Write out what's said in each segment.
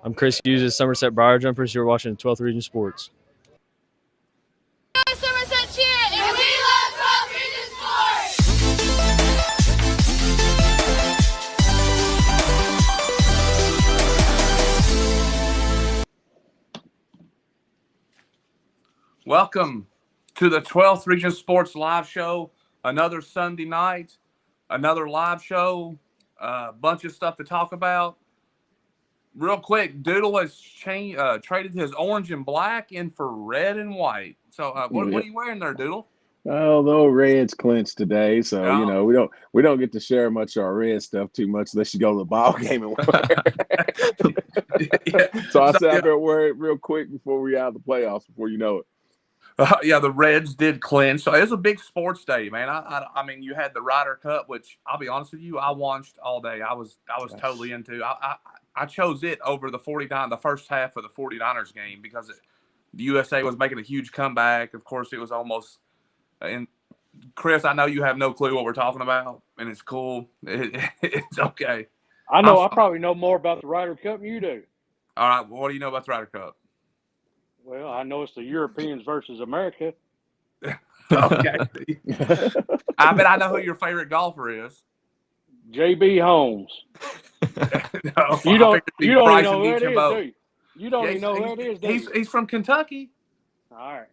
I'm Chris Hughes, Somerset Briar Jumpers. You're watching 12th Region Sports. Somerset cheer, and we love 12th Region Sports! Welcome to the 12th Region Sports live show. Another Sunday night, another live show, a bunch of stuff to talk about. Real quick, Doodle has traded his orange and black in for red and white. So what are you wearing there, Doodle? Oh, the old Reds clinched today, so we don't get to share much of our red stuff too much unless you go to the ball game and wear it. So I said I better wear it real quick before we out of the playoffs, before you know it. The Reds did clinch. So it was a big sports day, man. I mean, you had the Ryder Cup, which I'll be honest with you, I watched all day. I was totally into. I chose it over the first half of the 49ers game because the USA was making a huge comeback. Of course, it was almost. And Chris, I know you have no clue what we're talking about, and it's cool. It's okay. I know. I probably know more about the Ryder Cup than you do. All right. Well, what do you know about the Ryder Cup? Well, I know it's the Europeans versus America. Okay. I bet I know who your favorite golfer is. J.B. Holmes. No, you don't even know who it is, do you? You don't even know who it is, do you? He's from Kentucky. All right.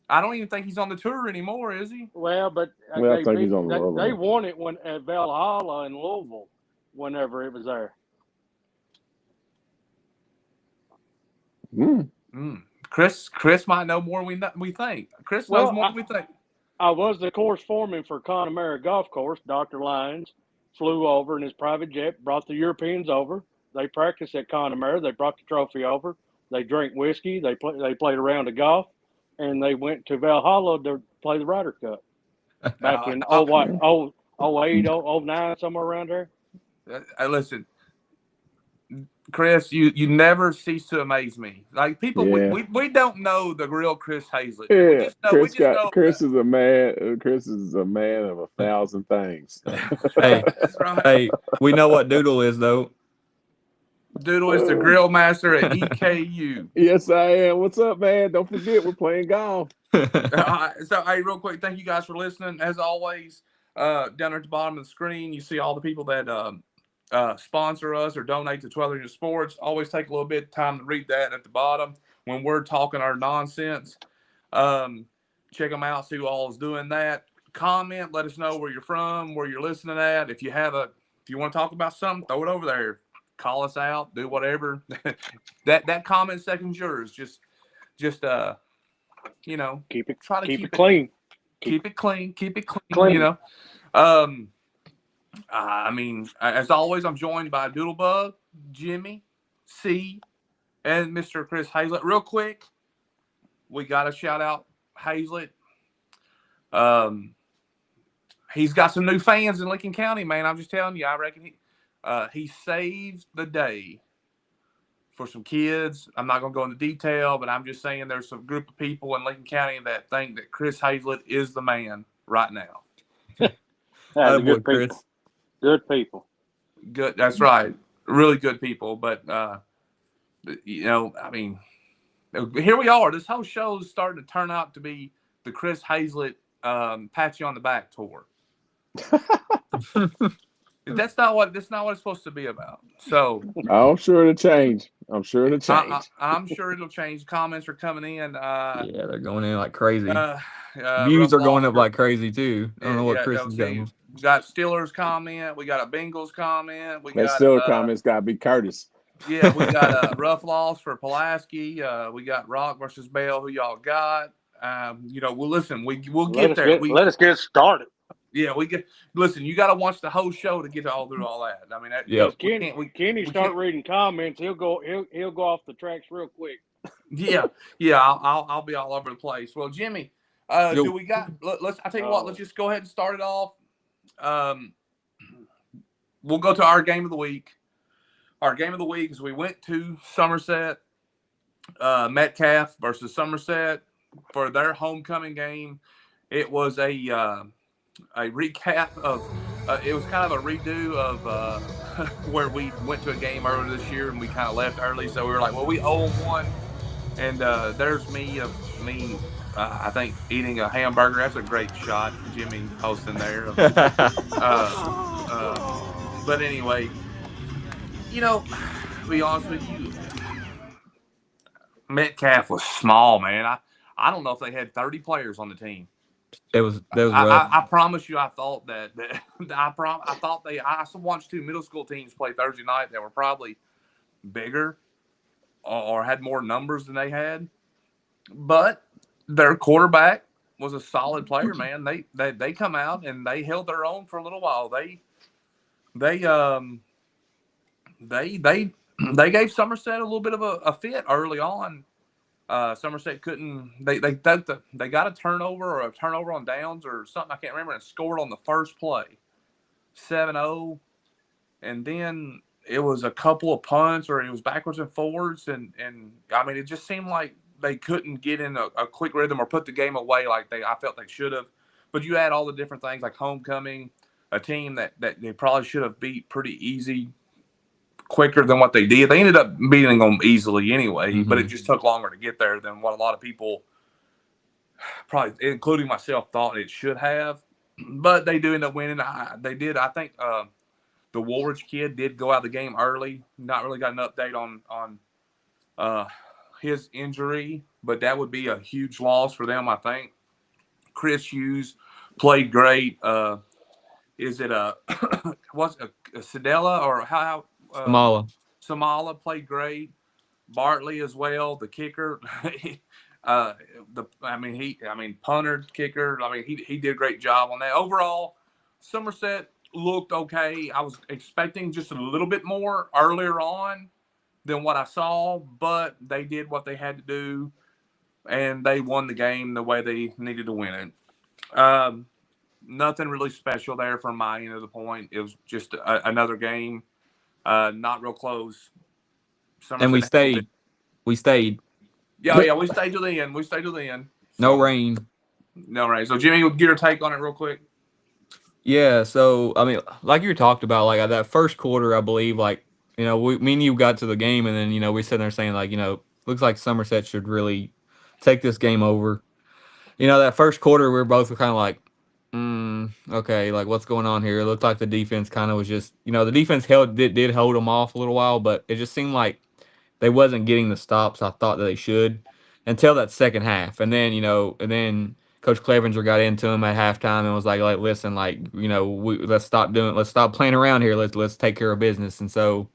I don't even think he's on the tour anymore, is he? Well, but I think he's on the road. They won it at Valhalla in Louisville whenever it was there. Chris might know more than we think. Chris knows more than we think. I was the course foreman for Connemara Golf Course. Dr. Lyons flew over in his private jet, brought the Europeans over. They practiced at Connemara. They brought the trophy over. They drank whiskey. They played a round of golf, and they went to Valhalla to play the Ryder Cup back in 08, 09, somewhere around there. Listen, Chris, you never cease to amaze me. Like people, we don't know the real Chris Hazlett. Yeah, Chris is a man. Chris is a man of 1,000 things. Hey, that's right. Hey, we know what Doodle is though. Doodle is the grill master at EKU. Yes, I am. What's up, man? Don't forget we're playing golf. So, hey, real quick, thank you guys for listening. As always, down at the bottom of the screen, you see all the people that sponsor us or donate to 12 Region Sports. Always take a little bit of time to read that at the bottom when we're talking our nonsense. Check them out, see who all is doing that. Comment, let us know where you're from, where you're listening at. If you want to talk about something, throw it over there. Call us out, do whatever. that comment section's yours. Just keep it clean. Keep it clean. You know. I mean, as always, I'm joined by Doodlebug, Jimmy, C, and Mr. Chris Hazlett. Real quick, we got to shout out Hazlett. He's got some new fans in Lincoln County, man. I'm just telling you, I reckon he saved the day for some kids. I'm not going to go into detail, but I'm just saying there's some group of people in Lincoln County that think that Chris Hazlett is the man right now. Good people. Good people. Good. That's right. Really good people. But, I mean, here we are. This whole show is starting to turn out to be the Chris Hazlett pat you on the back tour. That's not what it's supposed to be about. So I'm sure it'll change. I'm sure it'll change. Comments are coming in. They're going in like crazy. Views are going up like crazy too. I don't know what Chris is doing. We got Steelers comment. We got a Bengals comment. Steelers comments got to be Curtis. Yeah, we got a rough loss for Pulaski. We got Rock versus Bell. Who y'all got? Well, listen, we'll get there. Let us get started. Yeah, listen. You got to watch the whole show to get through all that. I mean, Kenny start reading comments. He'll go off the tracks real quick. Yeah. I'll be all over the place. Well, Jimmy, do we got? I tell you what. Let's just go ahead and start it off. We'll go to our game of the week. Our game of the week is we went to Somerset, Metcalf versus Somerset for their homecoming game. It was a recap of it was kind of a redo of where we went to a game earlier this year and we kind of left early. So we were like, well, we 0-1, and there's me I think eating a hamburger. That's a great shot, Jimmy posting there. But anyway, to be honest with you, Metcalf was small, man. I don't know if they had 30 players on the team. That was rough. I promise you, I thought that I watched 2 middle school teams play Thursday night that were probably bigger or had more numbers than they had, but their quarterback was a solid player, man. They come out and they held their own for a little while. They gave Somerset a little bit of a fit early on. Somerset couldn't. They got a turnover on downs or something, I can't remember, and scored on the first play, 7-0, and then it was a couple of punts or it was backwards and forwards, and I mean, it just seemed like they couldn't get in a quick rhythm or put the game away like I felt they should have. But you add all the different things like homecoming, a team that they probably should have beat pretty easy, quicker than what they did. They ended up beating them easily anyway, but it just took longer to get there than what a lot of people, probably including myself, thought it should have. But they do end up winning. They did. I think the Woolridge kid did go out of the game early. Not really got an update on his injury, but that would be a huge loss for them, I think. Chris Hughes played great. Is it what's a Sedella or how? Samala played great. Bartley as well, the kicker. Punter, kicker. I mean, he did a great job on that. Overall, Somerset looked okay. I was expecting just a little bit more earlier on than what I saw, but they did what they had to do, and they won the game the way they needed to win it. Nothing really special there from my end of the point. It was just another game, not real close. Somerset, and we stayed. Yeah, we stayed till the end. No rain. So Jimmy, get your take on it real quick. Yeah, so I mean, like you talked about, like that first quarter, I believe, like me and you got to the game, and then we sitting there saying like, looks like Somerset should really take this game over. That first quarter, we were both kind of like, okay, like what's going on here? It looked like the defense kind of was just, the defense did hold them off a little while, but it just seemed like they wasn't getting the stops I thought that they should until that second half. And then, Coach Clevenger got into him at halftime and was like listen, let's stop playing around here. Let's take care of business. And so,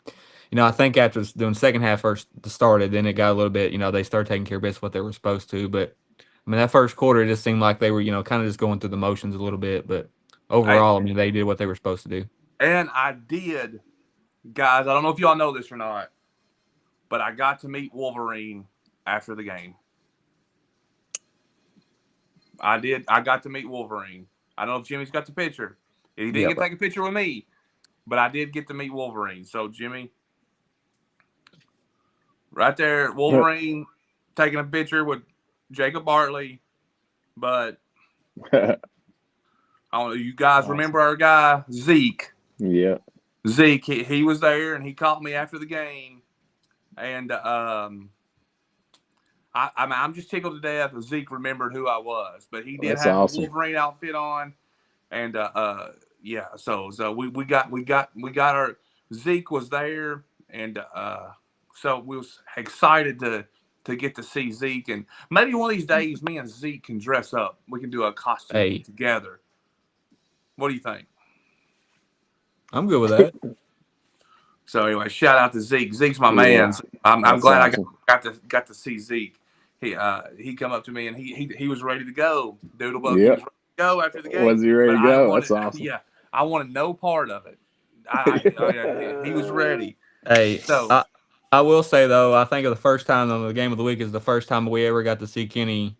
I think after doing second half first started, then it got a little bit, they started taking care of business what they were supposed to. But I mean, that first quarter, it just seemed like they were, kind of just going through the motions a little bit. But overall, I mean, they did what they were supposed to do. And I did, guys. I don't know if y'all know this or not, but I got to meet Wolverine after the game. I did. I got to meet Wolverine. I don't know if Jimmy's got the picture. He didn't get to take a picture with me, but I did get to meet Wolverine. So, Jimmy, right there, Wolverine taking a picture with Jacob Bartley. But I don't know. You guys remember our guy, Zeke? Yeah. Zeke, he was there, and he called me after the game. And I'm just tickled to death that Zeke remembered who I was, but he did have a Wolverine outfit on, and so we got our Zeke was there, and so we was excited to get to see Zeke, and maybe one of these days me and Zeke can dress up. We can do a costume together. What do you think? I'm good with that. So anyway, shout out to Zeke. Zeke's my man. I'm glad awesome. I got to see Zeke. He come up to me and he was ready to go. Doodlebug, he was ready to go after the game. Was he ready to go? That's awesome. Yeah, I wanted no part of it. He was ready. Hey, so I will say though, I think of the first time on the game of the week is the first time we ever got to see Kenny.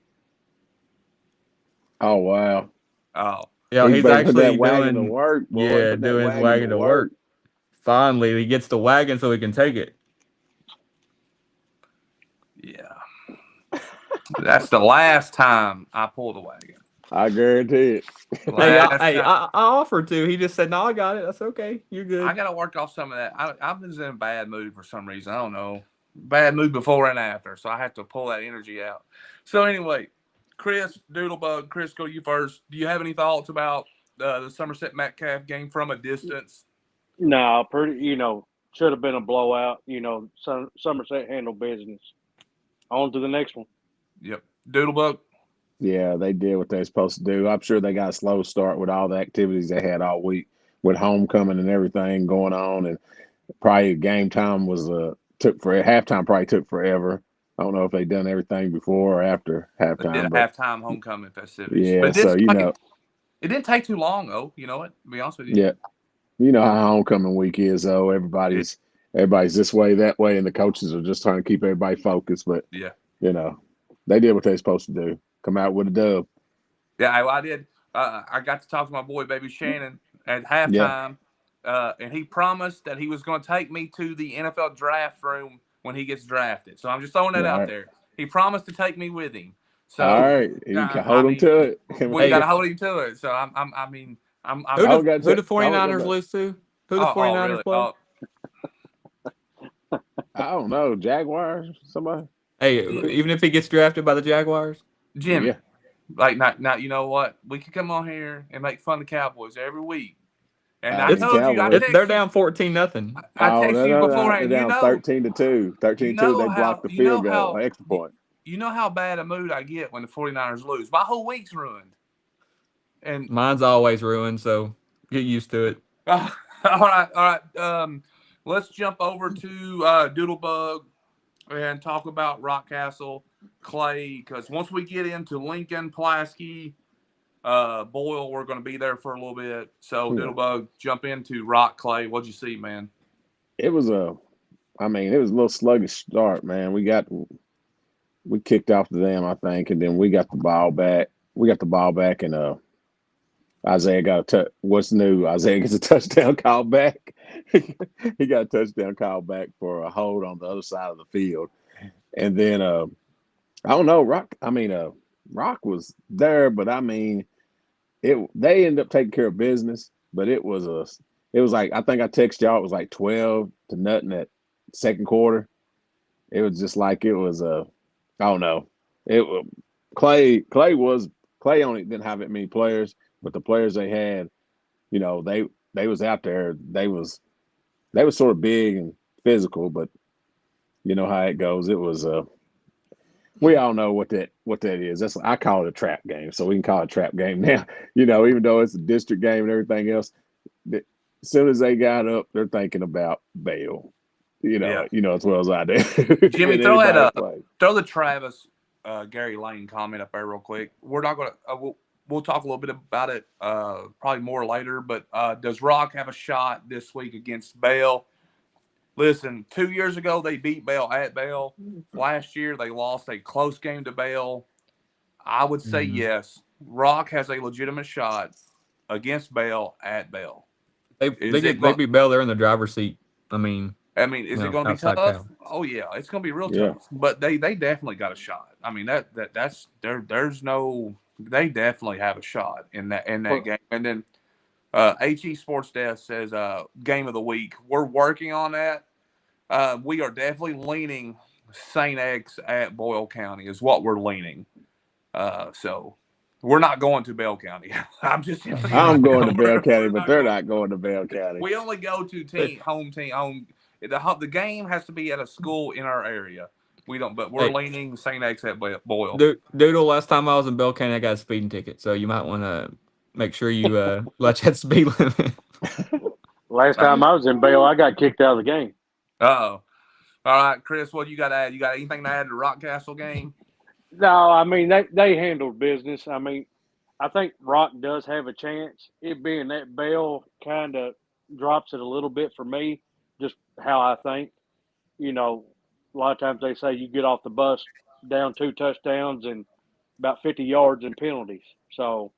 Oh wow! Oh yeah, he's actually doing the work. Boy. Yeah, doing his wagon to work. Finally, he gets the wagon so he can take it. Yeah. That's the last time I pulled a wagon. I guarantee it. Last Hey, time. I offered to. He just said, "No, I got it. That's okay. You're I good." got to work off some of that. I was in a bad mood for some reason. I don't know. Bad mood before and after. So I have to pull that energy out. So anyway, Chris, Doodlebug, Chris, go you first. Do you have any thoughts about the Somerset Metcalf game from a distance? No, pretty. Should have been a blowout. Somerset handled business. On to the next one. Yep. Doodlebug? Yeah, they did what they're supposed to do. I'm sure they got a slow start with all the activities they had all week with homecoming and everything going on, and probably game time was took for halftime probably took forever. I don't know if they done everything before or after They did a halftime, but halftime homecoming festivities. But yeah. it didn't So seem like it didn't take too long, though. You know what? To be honest with you. yeah, you know how homecoming week is, though. Yeah. Everybody's this way, that way, and the coaches are just trying to keep everybody focused. But Yeah. you know, they did what they're supposed to do. Come out with a dub. Yeah, I did. I got to talk to my boy, baby Shannon, at Yeah. halftime, and he promised that he was going to take me to the NFL draft room when he gets drafted. So I'm just throwing that All out right. there. He promised to take me with him. All So right. You can I hold them mean, to it. we got Hey, to hold him to it. So I mean, who I'm. I the got who to. the I was 49ers gonna. lose to? Who the Oh, 49ers really? play? Oh, I don't know. Jaguars. Somebody. Hey, yeah, even if he gets drafted by the Jaguars, Jimmy. Yeah. Like, not. You know what? We could come on here and make fun of Cowboys every week. And I The it's told you, I Cowboys. they're text you. down 14-0. I Oh, text no, you no, no. They're beforehand. down 13-2. You 13-2. They know blocked how the you know field goal, how extra you, point. you know how bad a mood I get when the 49ers lose. My whole week's ruined. And Mine's always ruined, so get used to it. all right. Let's jump over to Doodlebug and talk about Rockcastle, Clay, because once we get into Lincoln, Pulaski, Boyle, we're going to be there for a little bit. So Yeah. Doodlebug, jump into Rock, Clay. What'd you see, man? It was it was a little sluggish start, man. We kicked off to them, I think, and then we got the ball back. We got the ball back, and Isaiah got a what's new? Isaiah gets a touchdown call back. He got a touchdown call back for a hold on the other side of the field, and then I don't know, Rock was there, but I mean, they ended up taking care of business, but it was like I think I texted y'all. It was like 12-0 at second quarter. It was just like it was I don't know. It Clay only didn't have that many players, but the players they had, they was out there. They was sort of big and physical, but you know how it goes. It was we all know what that is. That's I call it a trap game, so we can call it a trap game now. Even though it's a district game and everything else, as soon as they got up, they're thinking about bail. Yeah. As well as I do. Jimmy, And anybody play. throw the Travis Gary Lane comment up there real quick. We're not gonna we'll talk a little bit about it probably more later. But does Rock have a shot this week against Bale? Listen, 2 years ago they beat Bale at Bale. Last year they lost a close game to Bale. I would say Mhm. yes. Rock has a legitimate shot against Bale at Bale. Is it They going? beat Bell. They're in the driver's seat. I mean, I mean, is it going to be outside tough? town. Oh yeah, it's going to be real Yeah. tough. But they definitely got a shot. I mean that's there's no they definitely have a shot in that game. And then HE Sports Desk says game of the week. We're working on that. We are definitely leaning Saint X at Boyle County is what we're leaning. So we're not going to Bell County. I'm just telling you right I'm going now. to Bell County, We're but not they're going. not going to Bell County. We only go to home. The game has to be at a school in our area. We don't, but we're Hey, leaning Saint X at Boyle. Doodle. Last time I was in Bell County, I got a speeding ticket, so you might want to make sure you let that speed limit. Last time I was in Bale, I got kicked out of the game. Oh, all right, Chris. What you got to add? You got anything to add to the Rockcastle game? No, I mean they handled business. I mean, I think Rock does have a chance. It being that Bell kind of drops it a little bit for me, just how I think. A lot of times they say you get off the bus down 2 touchdowns and about 50 yards in penalties. So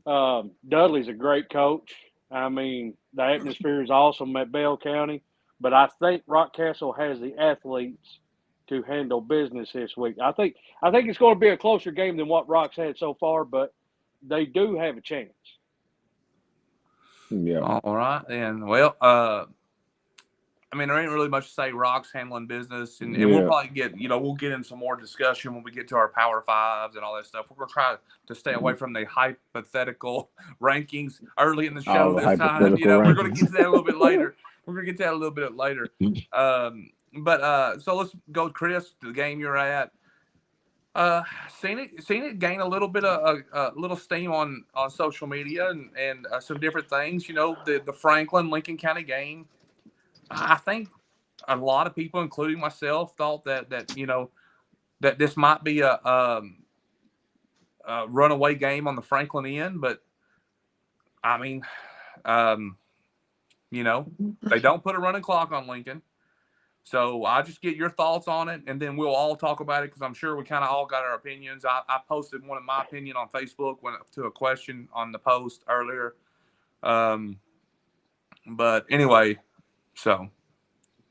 Dudley's a great coach. I mean, the atmosphere is awesome at Bell County, but I think Rockcastle has the athletes to handle business this week. I think it's going to be a closer game than what Rock's had so far, but they do have a chance. Yeah. All right, then. Well, I mean, there ain't really much to say. Rock's handling business, and we'll Yeah. probably we'll get in some more discussion when we get to our Power Fives and all that stuff. We're gonna try to stay away from the hypothetical rankings early in the All show the this time. hypothetical We're gonna rankings. get to that a little bit later. We're gonna get to that a little bit later. But so let's go, Chris, to the game you're at. Uh, seen it gain a little bit of a little steam on social media and some different things. The Franklin Lincoln County game. I think a lot of people, including myself, thought that this might be a runaway game on the Franklin end, but I mean, um, they don't put a running clock on Lincoln. So I just get your thoughts on it, and then we'll all talk about it because I'm sure we kind of all got our opinions. I posted one of my opinion on Facebook to a question on the post earlier. Um, but anyway, so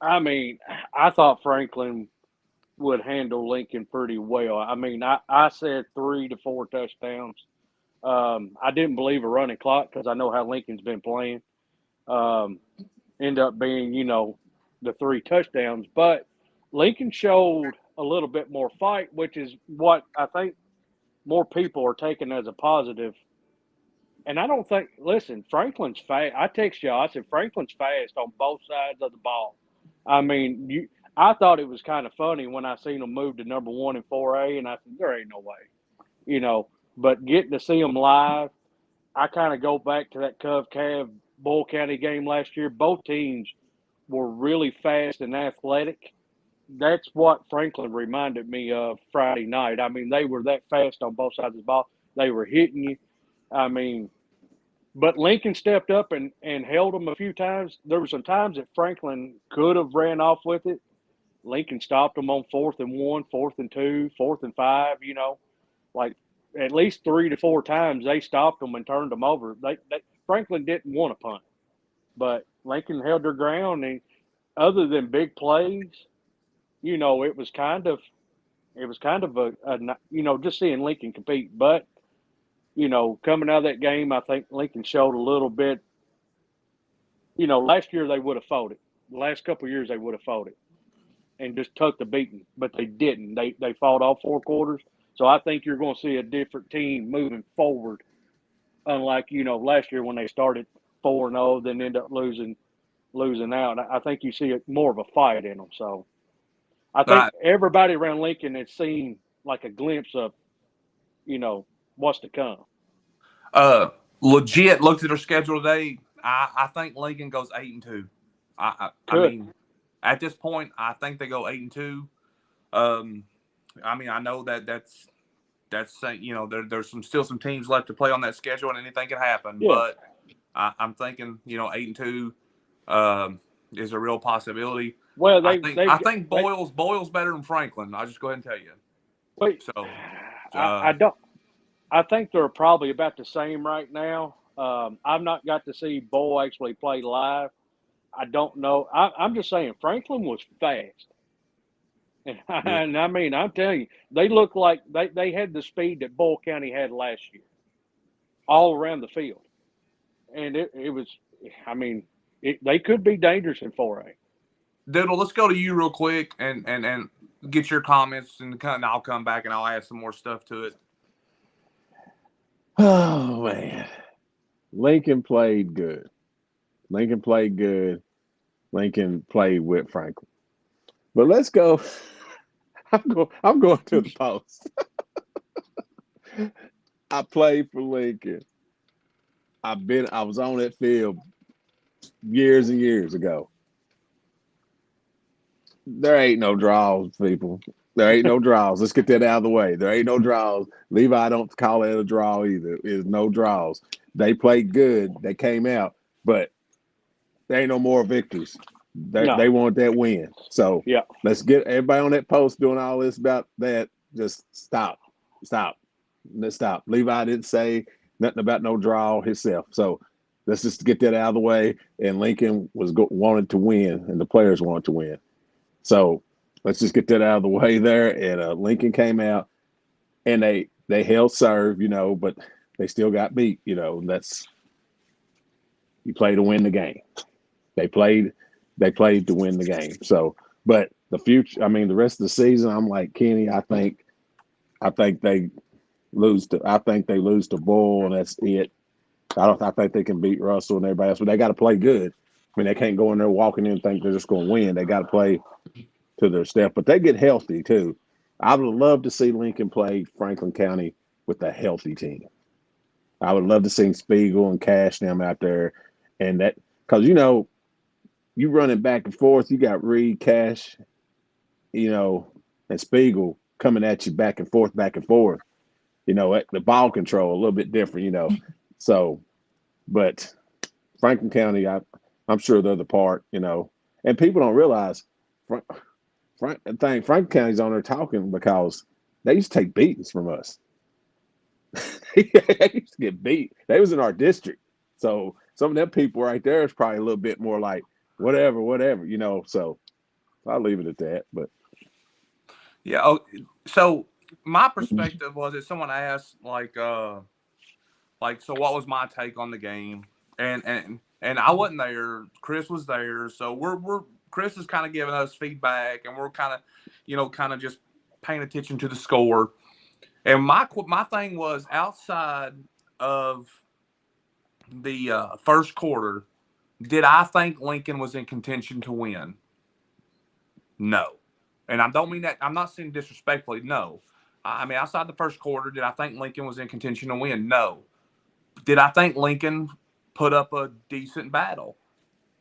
I mean, I thought Franklin would handle Lincoln pretty well. I mean, I said 3 to 4 touchdowns. I didn't believe a running clock because I know how Lincoln's been playing. Um, End up being, the 3 touchdowns. But Lincoln showed a little bit more fight, which is what I think more people are taking as a positive. And I don't think, listen, Franklin's fast. I text y'all, I said, Franklin's fast on both sides of the ball. I mean, I thought it was kind of funny when I seen him move to number one in 4A, and I said, there ain't no way, you know. But getting to see him live, I kind of go back to that Cov Cav Bull County game last year. Both teams were really fast and athletic. That's what Franklin reminded me of Friday night. I mean, they were that fast on both sides of the ball. They were hitting you. I mean, but Lincoln stepped up and held them a few times. There were some times that Franklin could have ran off with it. Lincoln stopped them on 4th and 1, 4th and 2, 4th and 5. Like at least 3 to 4 times they stopped them and turned them over. Franklin didn't want to punt, but Lincoln held their ground. And other than big plays, it was kind of just seeing Lincoln compete. But coming out of that game, I think Lincoln showed a little bit. Last year they would have folded. The last couple of years they would have folded and just tucked the beating, but they didn't. They fought all 4 quarters. So I think you're going to see a different team moving forward. Unlike last year when they started 4-0, then end up losing out. I think you see more of a fight in them. So I think uh, everybody around Lincoln has seen like a glimpse of what's to come. uh, legit looked at their schedule today. I think Lincoln goes 8-2. I Could. mean, at this point, I think they go 8-2. Um, I mean, I know that's there's still some teams left to play on that schedule, and anything can happen. Yeah. But I'm thinking 8-2 is a real possibility. Well, I think they Boyle's better than Franklin. I'll just go ahead and tell you. wait. So I don't. I think they're probably about the same right now. I've not got to see Boyle actually play live. I don't know. I'm just saying Franklin was fast, and, yeah. and I mean I'm telling you, they look like they had the speed that Bull County had last year, all around the field, and it was. I mean, they could be dangerous in 4A. Doodle, let's go to you real quick and get your comments, and I'll come back and I'll add some more stuff to it. Oh man, Lincoln played good. Lincoln played good. Lincoln played with Franklin. But let's go. I'm going to the post. I played for Lincoln. I was on that field years and years ago. There ain't no draws, people. There ain't no draws. Let's get that out of the way. There ain't no draws. Levi don't call it a draw either. There's no draws. They played good. They came out, but there ain't no more victories. They No. want that win. So Yeah. let's get everybody on that post doing all this about that. Just stop. Let's stop. Levi didn't say nothing about no draw himself. So let's just get that out of the way. And Lincoln wanted to win, and the players wanted to win. So let's just get that out of the way there. And Lincoln came out, and they held serve, but They still got beat. That's you play to win the game. They played to win the game. So, but the future, I mean, the rest of the season, I'm like Kenny. I think they I think they lose to Bull, and that's it. I think they can beat Russell and everybody else, but they got to play good. I mean, they can't go in there walking in and think they're just going to win. They got to play to their step, but they get healthy too. I would love to see Lincoln play Franklin County with a healthy team. I would love to see Spiegel and Cash them out there, and that because you running back and forth. You got Reed, Cash, and Spiegel coming at you back and forth, back and forth. The ball control a little bit different. So, but Franklin County, I'm sure they're the part. And people don't realize Franklin County's on there talking because they used to take beatings from us. They used to get beat. They was in our district. So some of them people right there is probably a little bit more like whatever. So I'll leave it at that. But Yeah. Oh, so my perspective was that someone asked so what was my take on the game? And I wasn't there. Chris was there. So we're Chris is kind of giving us feedback, and we're kind of just paying attention to the score. And my thing was outside of the first quarter, did I think Lincoln was in contention to win? No. And I don't mean that. I'm not saying disrespectfully. No. I mean, outside the first quarter, did I think Lincoln was in contention to win? No. Did I think Lincoln put up a decent battle?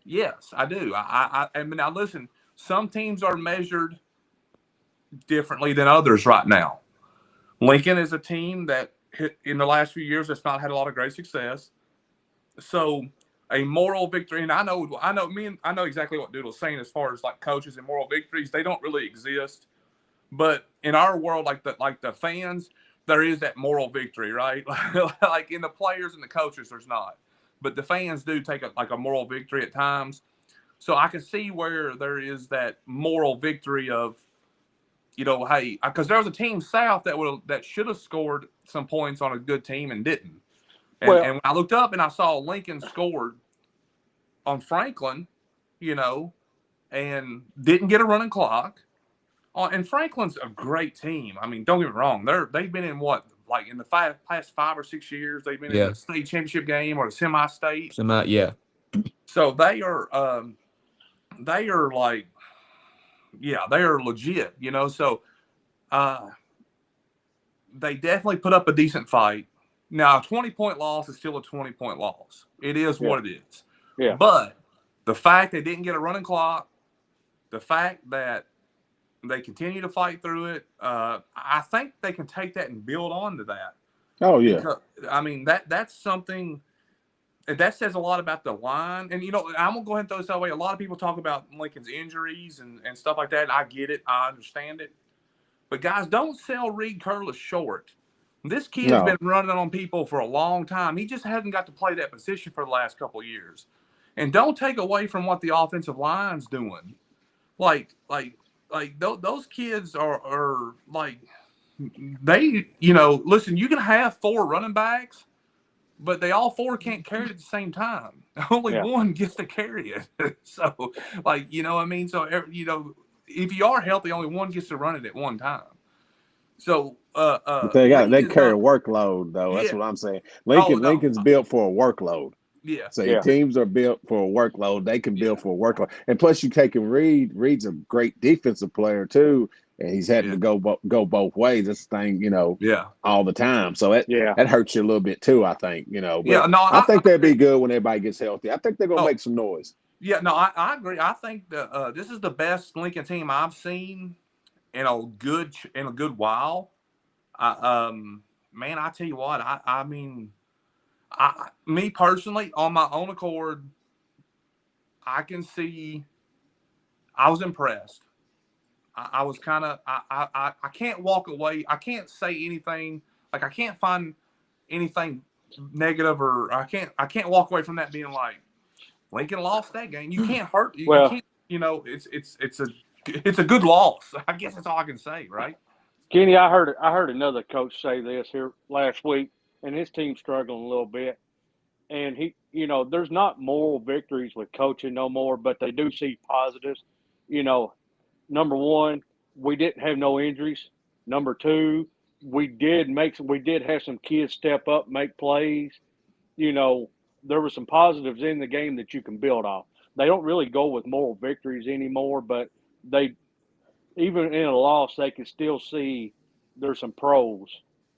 Yes, I do. I mean, now listen, some teams are measured differently than others right now. Lincoln is a team that in the last few years has not had a lot of great success. So a moral victory, and I know exactly what Doodle's saying as far as like coaches and moral victories. They don't really exist, but in our world, like the fans, there is that moral victory, right? Like in the players and the coaches, there's not, but the fans do take a moral victory at times. So I can see where there is that moral victory of, hey, because there was a team South that should have scored some points on a good team and didn't. And when I looked up and I saw Lincoln scored on Franklin, and didn't get a running clock. And Franklin's a great team. I mean, don't get me wrong. They've been in in the past 5 or 6 years, they've been in the state championship game or the semi-state. Yeah. So they are like, yeah, they are legit, So they definitely put up a decent fight. Now, a 20-point loss is still a 20-point loss. It is what it is. Yeah. But the fact they didn't get a running clock, the fact that they continue to fight through it, I think they can take that and build on to that. Oh, yeah. Because, I mean, that's something that says a lot about the line. And, I'm going to go ahead and throw this away. A lot of people talk about Lincoln's injuries and stuff like that. I get it. I understand it. But, guys, don't sell Reed Curlis short. This kid's been running on people for a long time. He just hasn't got to play that position for the last couple of years. And don't take away from what the offensive line's doing. Like those kids are like, they, listen, you can have 4 running backs, but they all 4 can't carry it at the same time. Only one gets to carry it. So, what I mean? So, if you are healthy, only one gets to run it at one time. So, they carry a workload though. Yeah. That's what I'm saying. Lincoln's built for a workload. Yeah. So teams are built for a workload. They can build for a workload. And plus, you taking Reed. Reed's a great defensive player too, and he's having to go both ways. This thing, all the time. So that hurts you a little bit too. I think, But I think they'll be good when everybody gets healthy. I think they're gonna make some noise. Yeah, no, I agree. I think this is the best Lincoln team I've seen in a good while. Man, I tell you what, I mean, me personally, on my own accord, I can see I was impressed. I was kind of I can't walk away. I can't say anything. Like, I can't find anything negative, or I can't walk away from that being like, Lincoln lost that game. You can't hurt. You can't. It's a good loss. I guess that's all I can say, right? Kenny, I heard another coach say this here last week, and his team's struggling a little bit. And there's not moral victories with coaching no more, but they do see positives. You know, number one, we didn't have no injuries. Number two, we did have some kids step up, make plays. You know, there were some positives in the game that you can build off. They don't really go with moral victories anymore, but they even in a loss they can still see there's some pros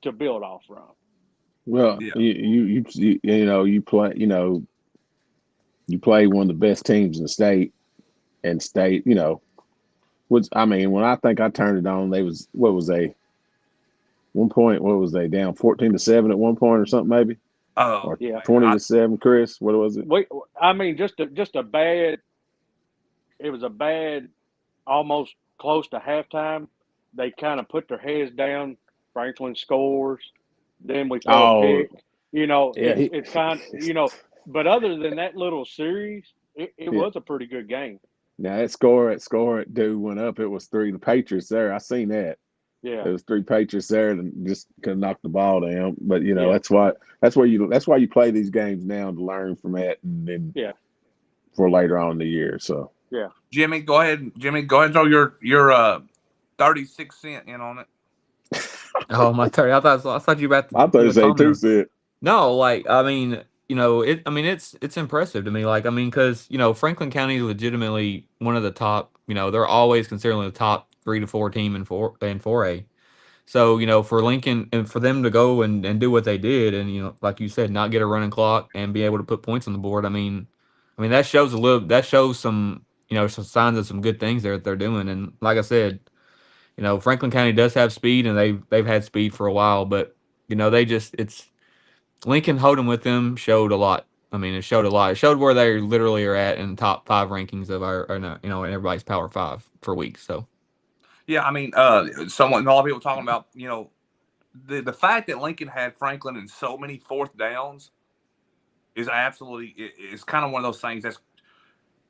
to build off from. Well, Yeah. you play one of the best teams in the state, and state, which I mean, when I think I turned it on, they was what was they one point? What was they down 14-7 at one point or something maybe, Oh or Yeah, man, 20-7? Chris, what was it? I mean, just a bad. It was a bad, almost close to halftime. They kind of put their heads down. Franklin scores, then we throw a Oh, pick. You know, yeah, it's kind. But other than that little series, it yeah. was a pretty good game. Now that dude went up. It was three. The Patriots there. I seen that. Yeah, It was three Patriots there and just couldn't knock the ball down. But yeah, that's why you play these games now to learn from that and then yeah, for later on in the year. So yeah. Jimmy, go ahead. Jimmy, go ahead and throw your 36 cent in on it. Oh my 30! I thought you were about to, I thought it say tell two me. cent. No, like I mean, it. I mean, it's impressive to me. Like I mean, because Franklin County is legitimately one of the top. They're always considered the top 3 to 4 team in 4A. So for Lincoln and for them to go and do what they did, and like you said, not get a running clock and be able to put points on the board. I mean that shows some some signs of some good things there that they're doing. And like I said, Franklin County does have speed, and they've had speed for a while, but they just it's Lincoln holding with them showed a lot. I mean, it showed a lot. It showed where they literally are at in the top 5 rankings of our, or no, in everybody's Power Five for weeks. So Yeah, I mean, someone a lot of people talking about the fact that Lincoln had Franklin in so many fourth downs is absolutely is kind of one of those things that's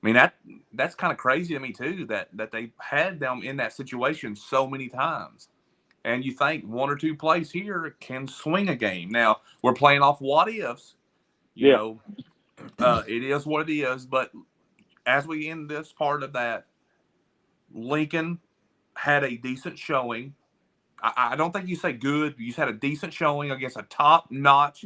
I mean that's kind of crazy to me too that they had them in that situation so many times. And you think one or two plays here can swing a game. Now we're playing off what ifs, you Yeah. know. It is what it is. But as we end this part of that, Lincoln had a decent showing. I don't think you say good. You had a decent showing against a top notch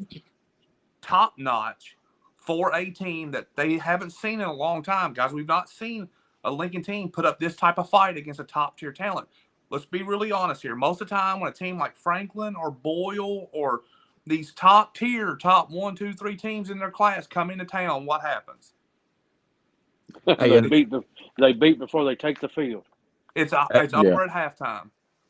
for a team that they haven't seen in a long time, guys. We've not seen a Lincoln team put up this type of fight against a top tier talent. Let's be really honest here. Most of the time, when a team like Franklin or Boyle or these top tier, top 1, 2, 3 teams in their class come into town, what happens? hey, and It's They beat before they take the field. it's Yeah, over at halftime.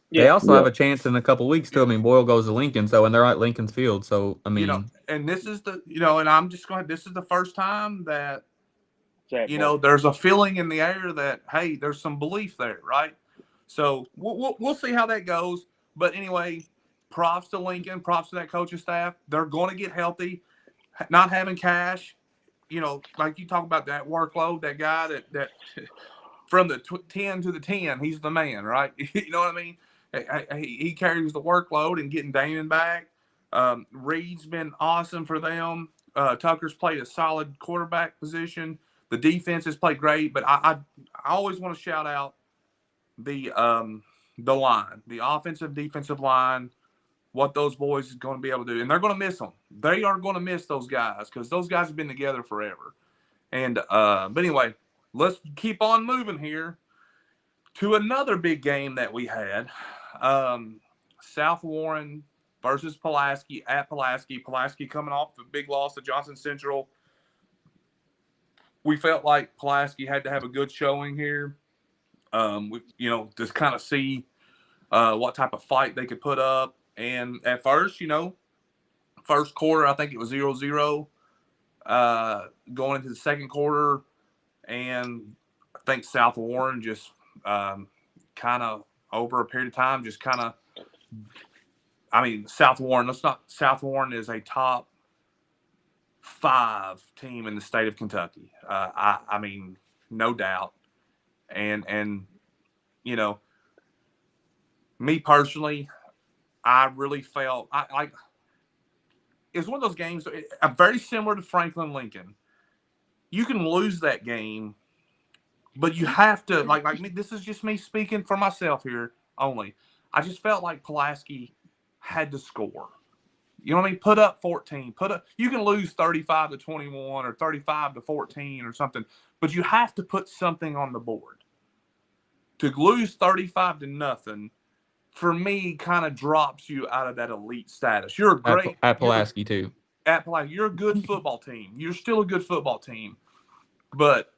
they Yeah, also have yeah, a chance in a couple weeks too. I Yeah, mean, Boyle goes to Lincoln, so and they're at Lincoln's Field. So I mean, and this is and I'm just going. This is the first time that sad boy. there's a feeling in the air that hey, there's some belief there, right? So we'll see how that goes. But anyway, props to Lincoln, props to that coaching staff. They're going to get healthy. Not having Cash, like you talk about that workload, that guy that from the 10 to the 10, he's the man, right? You know what I mean? He carries the workload and getting Damon back. Reed's been awesome for them. Tucker's played a solid quarterback position. The defense has played great, but I always want to shout out the line, the offensive defensive line, what those boys is going to be able to do, and they're going to miss them. They are going to miss those guys because those guys have been together forever. And but anyway, let's keep on moving here to another big game that we had. South Warren versus Pulaski at Pulaski. Pulaski coming off the big loss to Johnson Central. We felt like Pulaski had to have a good showing here. Just kind of see what type of fight they could put up. And at first, first quarter, I think it was 0-0 going into the second quarter. And I think South Warren just kind of over a period of time, just kind of, South Warren, South Warren is a top 5 team in the state of Kentucky. I mean, no doubt. And, you know, me personally, I really felt it was one of those games, very similar to Franklin Lincoln. You can lose that game, but you have to like me. This is just me speaking for myself here only. I just felt like Pulaski had to score. You know what I mean? Put up 14. Put up. You can lose 35-21 or 35-14 or something, but you have to put something on the board. To lose 35-0 for me kind of drops you out of that elite status. You're a great at Pulaski too. At Pulaski. You're a good football team. You're still a good football team, but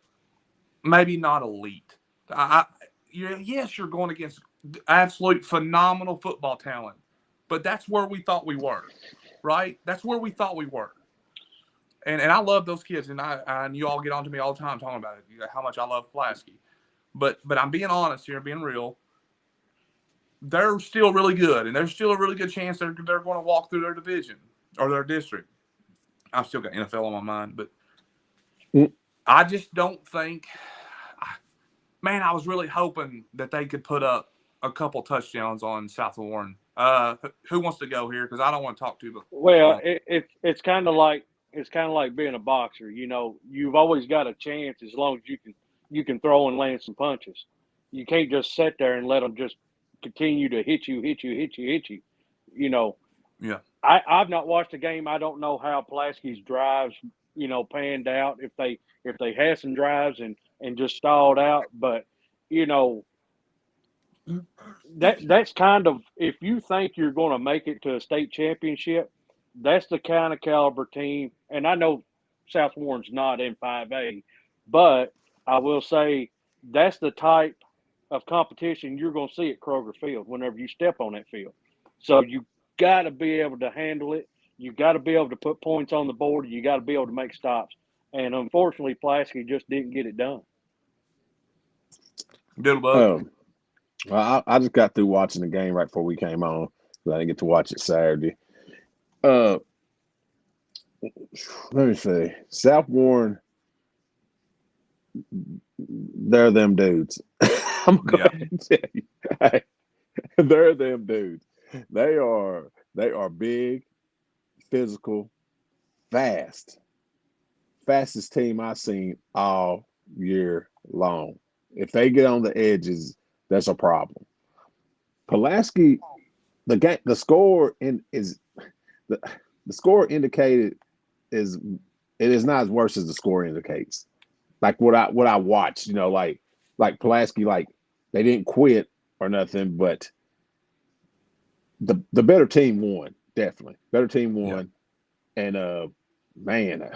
maybe not elite. Yes, you're going against absolute phenomenal football talent, but that's where we thought we were, right? That's where we thought we were. And I love those kids, and you all get on to me all the time talking about it, how much I love Pulaski. But I'm being honest here, being real. They're still really good, and there's still a really good chance they're going to walk through their division or their district. I've still got NFL on my mind, but I just don't think. Man, I was really hoping that they could put up a couple touchdowns on South Warren. Who wants to go here? Because I don't want to talk too much. Well, it's kind of like being a boxer. You know, you've always got a chance as long as you can throw and land some punches. You can't just sit there and let them just continue to hit you. You know, Yeah. I've not watched the game. I don't know how Pulaski's drives, panned out. If they had some drives and just stalled out, but you know that's kind of, if you think you're going to make it to a state championship, that's the kind of caliber team. And I know South Warren's not in 5A, but I will say that's the type of competition you're going to see at Kroger Field whenever you step on that field. So you got to be able to handle it. You got to be able to put points on the board. You got to be able to make stops. And unfortunately, Pulaski just didn't get it done. Doodlebug. Well, I just got through watching the game right before we came on. I didn't get to watch it Saturday. Uh, Let me see. South Warren, they're them dudes. I'm going to tell you, hey, they're them dudes. They are big, physical, fastest team I've seen all year long. If they get on the edges, that's a problem. Pulaski, the score the score indicated is it is not as worse as the score indicates. Like what I watched, like Pulaski, like they didn't quit or nothing, but the better team won, definitely. Better team won. Yeah. And man,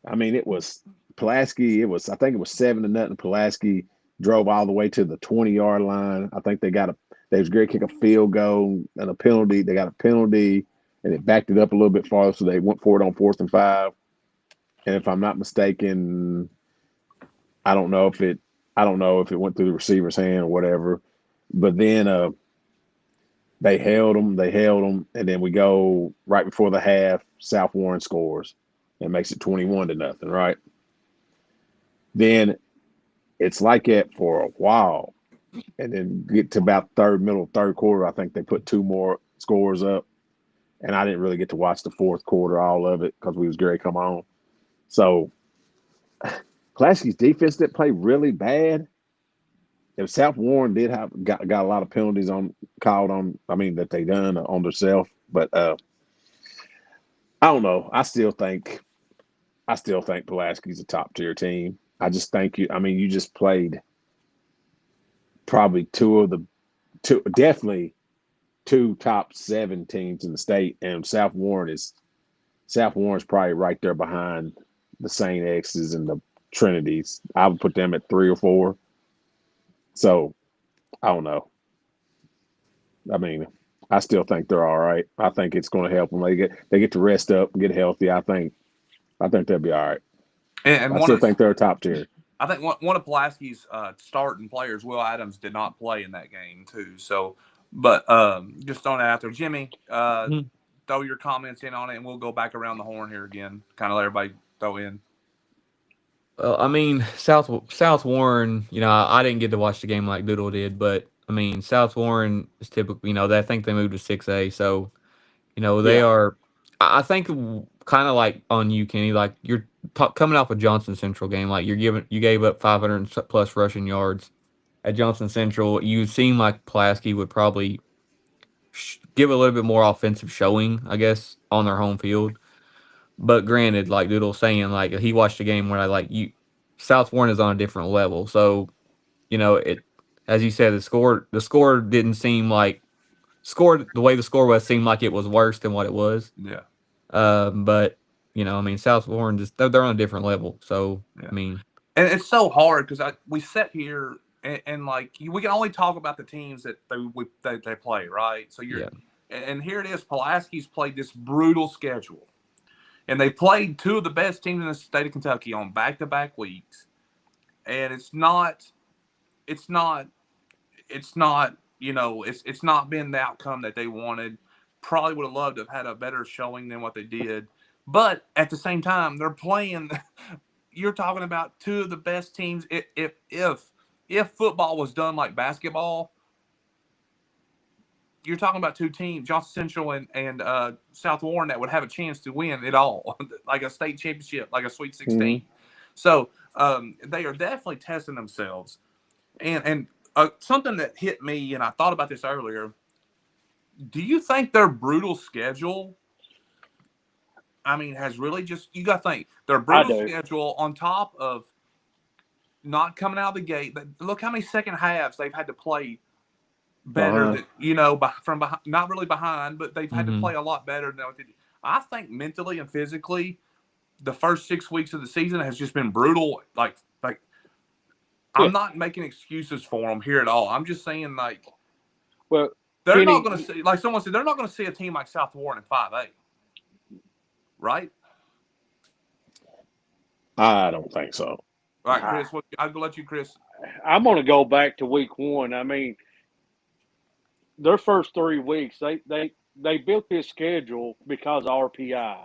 I mean it was Pulaski, I think it was 7-0. Pulaski drove all the way to the 20-yard line. I think they was great kick a field goal and a penalty. They got a penalty and it backed it up a little bit farther, so they went for it on 4th and 5. And if I'm not mistaken, I don't know if it went through the receiver's hand or whatever. But then they held them, and then we go right before the half. South Warren scores and makes it 21-0, right? Then it's like that for a while, and then get to about middle third quarter. I think they put 2 more scores up, and I didn't really get to watch the 4th quarter, all of it, because we was Gary come on. So Pulaski's defense didn't play really bad. If South Warren did got a lot of penalties that they done on themselves, but I don't know. I still think Pulaski's a top tier team. I just think you just played probably definitely 2 top 7 teams in the state, and South Warren's probably right there behind the St. X's and the Trinities. I would put them at 3 or 4. So I don't know. I mean, I still think they're all right. I think it's going to help them. They get to rest up and get healthy. I think they'll be all right. And I still think they're a top tier. I think one of Pulaski's starting players, Will Adams, did not play in that game too. So, but just throwing it out there, Jimmy, throw your comments in on it, and we'll go back around the horn here again. Kind of let everybody throw in. Well, I mean, South Warren, I didn't get to watch the game like Doodle did, but I mean, South Warren is typically, I think they moved to 6A, so they are. I think kind of like on you, Kenny. Like you're coming off a Johnson Central game. Like you gave up 500 plus rushing yards at Johnson Central. You seem like Pulaski would probably give a little bit more offensive showing, I guess, on their home field. But granted, like Doodle's saying, like he watched a game where like you South Warren is on a different level. So it, as you said, the score didn't seem like scored the way the score was seemed like it was worse than what it was. Yeah. But I mean, South Warren just they're on a different level. So Yeah. I mean, And it's so hard because we sit here and like we can only talk about the teams that they play, right? So yeah, and here it is. Pulaski's played this brutal schedule, and they played two of the best teams in the state of Kentucky on back-to-back weeks, and it's not it's not been the outcome that they wanted. Probably would have loved to have had a better showing than what they did, but at the same time, they're playing. You're talking about two of the best teams. If football was done like basketball, you're talking about two teams, Johnson Central and South Warren, that would have a chance to win it all, like a state championship, like a Sweet 16. Mm-hmm. So they are definitely testing themselves. And something that hit me, and I thought about this earlier. Do you think their brutal schedule? I mean, has really just you got to think their I brutal do. schedule on top of not coming out of the gate. But look how many second halves they've had to play better Behind. than from behind, not really behind, but they've had to mm-hmm. play a lot better than what they did. I think mentally and physically, the first 6 weeks of the season has just been brutal. Like Yeah. I'm not making excuses for them here at all. I'm just saying like Well, they're not Kenny, going to see, like someone said, they're not going to see a team like South Warren in 5A, right? I don't think so. All right, I, Chris. I'll let you, Chris. I'm going to go back to week one. I mean, their first 3 weeks, they built this schedule because of RPI,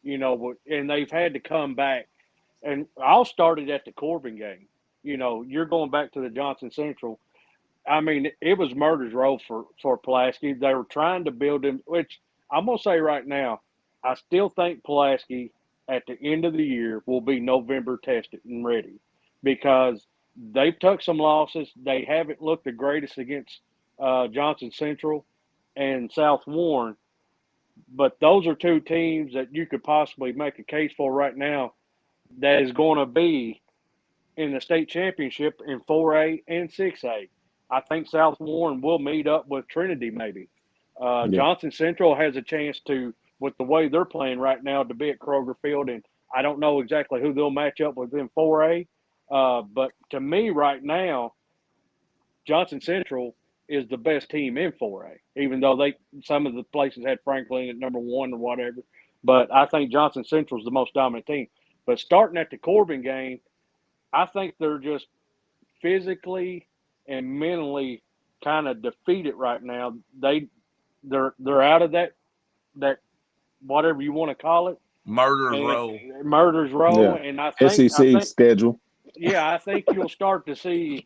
and they've had to come back. And I'll start it at the Corbin game. You're going back to the Johnson Central. I mean, it was murder's row for Pulaski. They were trying to build him, which I'm gonna say right now, I still think Pulaski at the end of the year will be November tested and ready because they've took some losses. They haven't looked the greatest against Johnson Central and South Warren, but those are two teams that you could possibly make a case for right now that is going to be in the state championship in 4A and 6A. I think South Warren will meet up with Trinity maybe. Yeah. Johnson Central has a chance to, with the way they're playing right now, to be at Kroger Field, and I don't know exactly who they'll match up with in 4A. But to me, right now, Johnson Central is the best team in 4A, even though some of the places had Franklin at number one or whatever. But I think Johnson Central is the most dominant team. But starting at the Corbin game, I think they're just physically and mentally kind of defeated right now. They're out of that whatever you want to call it, Murderers and row. murders row. Yeah. And I think schedule. yeah, I think you'll start to see.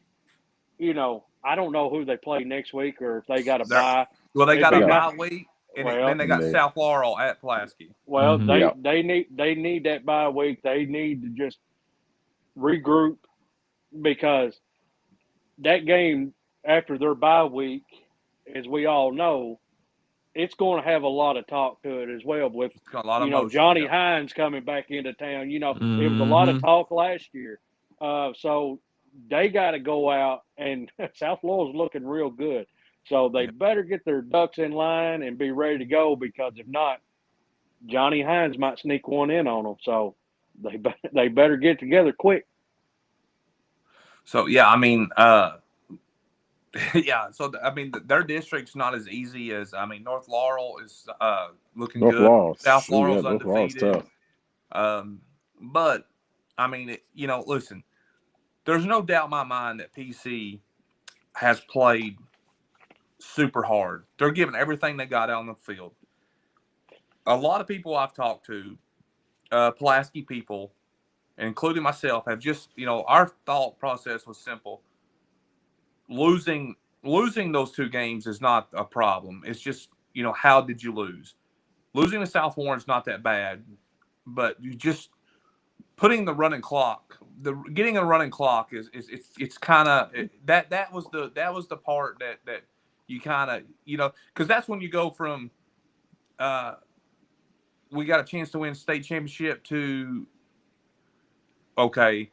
I don't know who they play next week or if they got a They're, bye. well, they It'd got They a be got not bye week, and then well. they got they, South Laurel at Pulaski. Well, Mm-hmm. they yeah. they need they need that bye week. They need to just regroup because that game after their bye week, as we all know, it's going to have a lot of talk to it as well. With It's got a lot of emotion. Johnny Yeah. Hines coming back into town, it was a lot of Mm-hmm. talk last year. So they got to go out, and South Laurel's looking real good. So they Yeah. better get their ducks in line and be ready to go because if not, Johnny Hines might sneak one in on them. So they better get together quick. So yeah, I mean, yeah. So I mean, their district's not as easy as North Laurel is looking North good. Laurel. South Shoot, yeah, Laurel's North Laurel's undefeated. tough. But I mean, listen, there's no doubt in my mind that PC has played super hard. They're giving everything they got out on the field. A lot of people I've talked to, Pulaski people, including myself, have just, our thought process was simple. Losing those two games is not a problem. It's just, how did you lose? losing to South Warren's not that bad, but you just putting the running clock, getting a running clock is it's kind of that was the part that you kind of because that's when you go from we got a chance to win state championship to okay,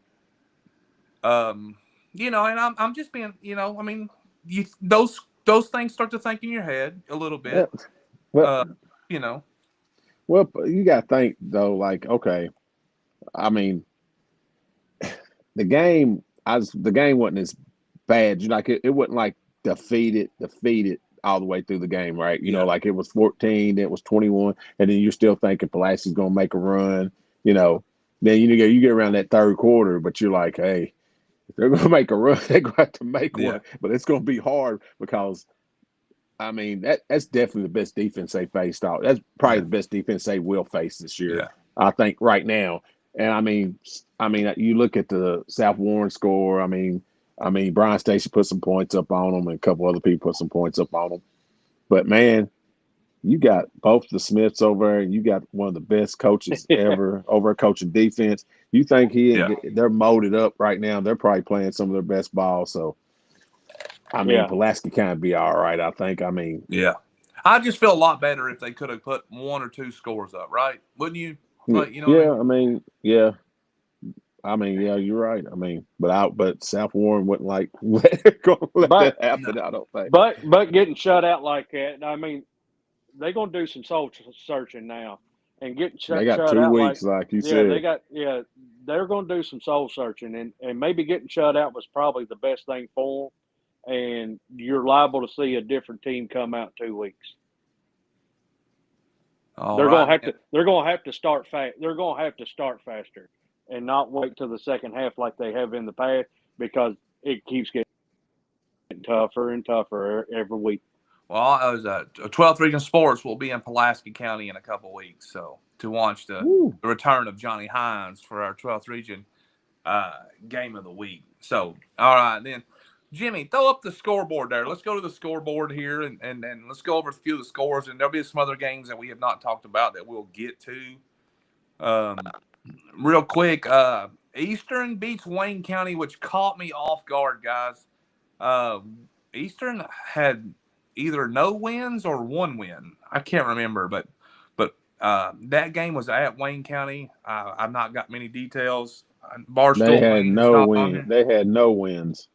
and I'm just being I mean those things start to think in your head a little Yeah. bit, Well, uh, you know, well, you got to think though. Like, okay, I mean, the game wasn't as bad. Like it wasn't like defeated all the way through the game, right? yeah, Like it was 14, then it was 21, and then you're still thinking Pulaski's gonna make a run. You know, then you get around that third quarter, but you're like, hey, if they're gonna make a run, they're gonna have to make yeah, one, but it's gonna be hard because I mean, that's definitely the best defense they faced out. That's probably yeah, the best defense they will face this year. yeah, I think right now. And you look at the South Warren score. Brian Stacy put some points up on them, and a couple other people put some points up on them. But man, you got both the Smiths over there, and you got one of the best coaches yeah, ever over coaching defense. You think yeah, they're molded up right now? They're probably playing some of their best ball. So yeah, Pulaski kind of be all right. I think. I mean, yeah. I just feel a lot better if they could have put one or two scores up, right? Wouldn't you? Like, you know what I mean? yeah. Yeah. Yeah, you're right. But South Warren wouldn't like let that but No. happen. I don't think but getting shut out like that, I mean, they're gonna do some soul searching now, and getting they got shut two out like weeks, like you yeah, said. they're gonna do some soul searching, and maybe getting shut out was probably the best thing for them, and you're liable to see a different team come out 2 weeks. All right, man. They're gonna have to start fast. They're gonna have to start faster, and not wait till the second half like they have in the past because it keeps getting tougher and tougher every week. Well, I was 12th Region Sports will be in Pulaski County in a couple weeks, so to watch Woo. the return of Johnny Hines for our 12th Region game of the week. So, all right, then, Jimmy, throw up the scoreboard there. Let's go to the scoreboard here and let's go over a few of the scores, and there'll be some other games that we have not talked about that we'll get to. Um, real quick, Eastern beats Wayne County, which caught me off guard, guys. Uh, Eastern had either no wins or one win. I can't remember, but that game was at Wayne County. I've not got many details. They Barstool had Wayne is no not on win. here. They had no wins.